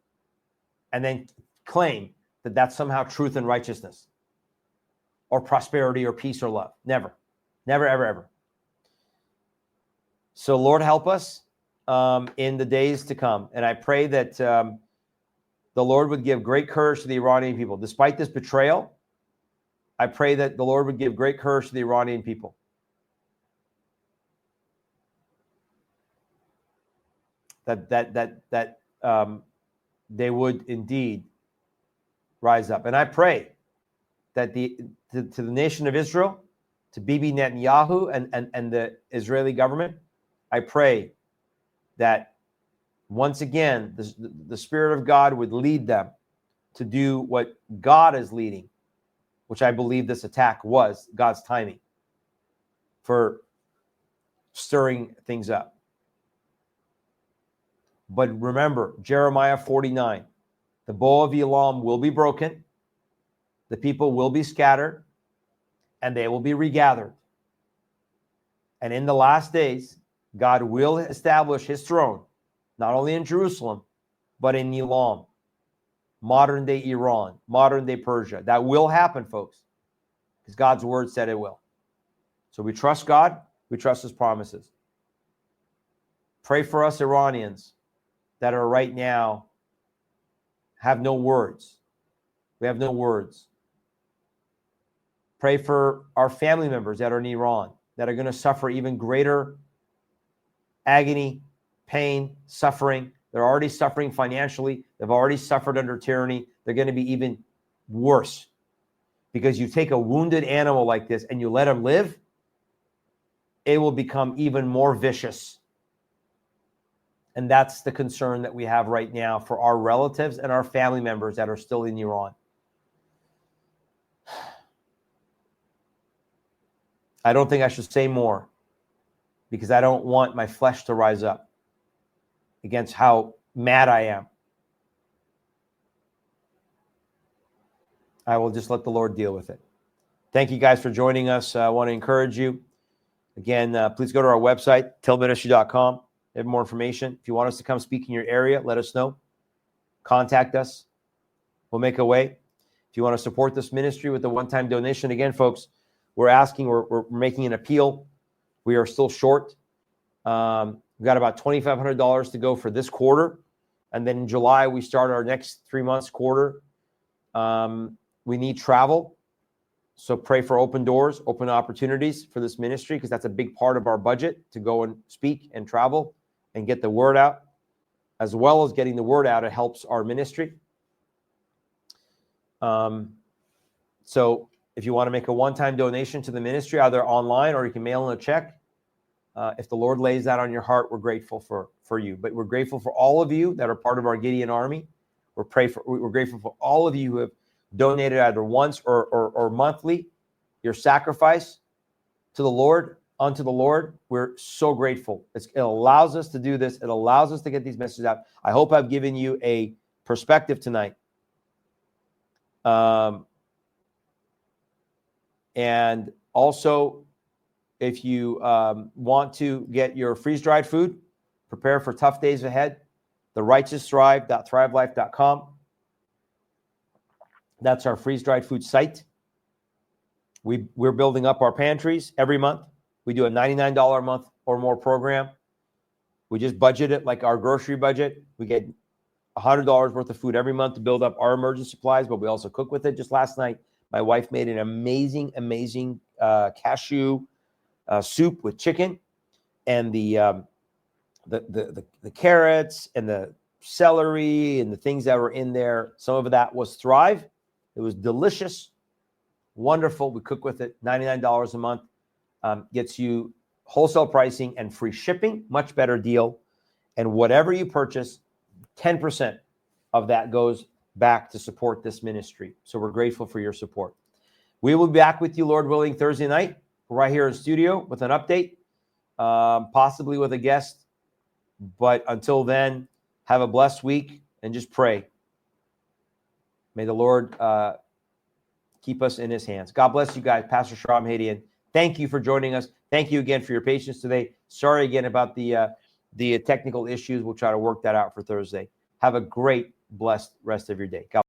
Speaker 2: and then claim that that's somehow truth and righteousness or prosperity or peace or love. Never, never, ever, ever. So Lord, help us in the days to come. And I pray that the Lord would give great courage to the Iranian people. Despite this betrayal, I pray that the Lord would give great courage to the Iranian people. That they would indeed rise up. And I pray that to the nation of Israel, to Bibi Netanyahu and the Israeli government, I pray that once again, the Spirit of God would lead them to do what God is leading, which I believe this attack was God's timing for stirring things up. But remember, Jeremiah 49, the bow of Elam will be broken, the people will be scattered, and they will be regathered. And in the last days, God will establish his throne, not only in Jerusalem, but in Elam, modern day Iran, modern day Persia. That will happen, folks. because God's word said it will. So we trust God. We trust his promises. Pray for us Iranians that are right now have no words. We have no words. Pray for our family members that are in Iran that are going to suffer even greater agony, pain, suffering. They're already suffering financially. They've already suffered under tyranny. They're going to be even worse because you take a wounded animal like this and you let him live, it will become even more vicious. And that's the concern that we have right now for our relatives and our family members that are still in Iran. I don't think I should say more because I don't want my flesh to rise up against how mad I am. I will just let the Lord deal with it. Thank you guys for joining us. I want to encourage you. Again, please go to our website, tillministry.com. Have more information. If you want us to come speak in your area, let us know. Contact us. We'll make a way. If you want to support this ministry with a one-time donation, again, folks, we're making an appeal. We are still short. We've got about $2,500 to go for this quarter. And then in July, we start our next 3 months quarter. We need travel. So pray for open doors, open opportunities for this ministry, because that's a big part of our budget, to go and speak and travel and get the word out. As well as getting the word out, it helps our ministry. So if you want to make a one-time donation to the ministry, either online or you can mail in a check, if the Lord lays that on your heart, we're grateful for you. But we're grateful for all of you that are part of our Gideon army. We're grateful for all of you who have donated either once or monthly your sacrifice to the Lord, unto the Lord. We're so grateful. It allows us to do this. It allows us to get these messages out. I hope I've given you a perspective tonight. And also, if you want to get your freeze-dried food, prepare for tough days ahead, therighteousthrive.thrivelife.com. That's our freeze-dried food site. We're building up our pantries every month. We do a $99 a month or more program. We just budget it like our grocery budget. We get $100 worth of food every month to build up our emergency supplies, but we also cook with it. Just last night, my wife made an amazing cashew soup with chicken, and the carrots and the celery and the things that were in there. Some of that was Thrive. It was delicious, wonderful. We cook with it. $99 a month gets you wholesale pricing and free shipping. Much better deal. And whatever you purchase, 10% of that goes back to support this ministry. So we're grateful for your support. We will be back with you, Lord willing, Thursday night, right here in studio with an update, possibly with a guest. But until then, have a blessed week and just pray. May the Lord keep us in his hands. God bless you guys. Pastor Shahram Hadian, thank you for joining us. Thank you again for your patience today. Sorry again about the technical issues. We'll try to work that out for Thursday. Have a great, blessed rest of your day. God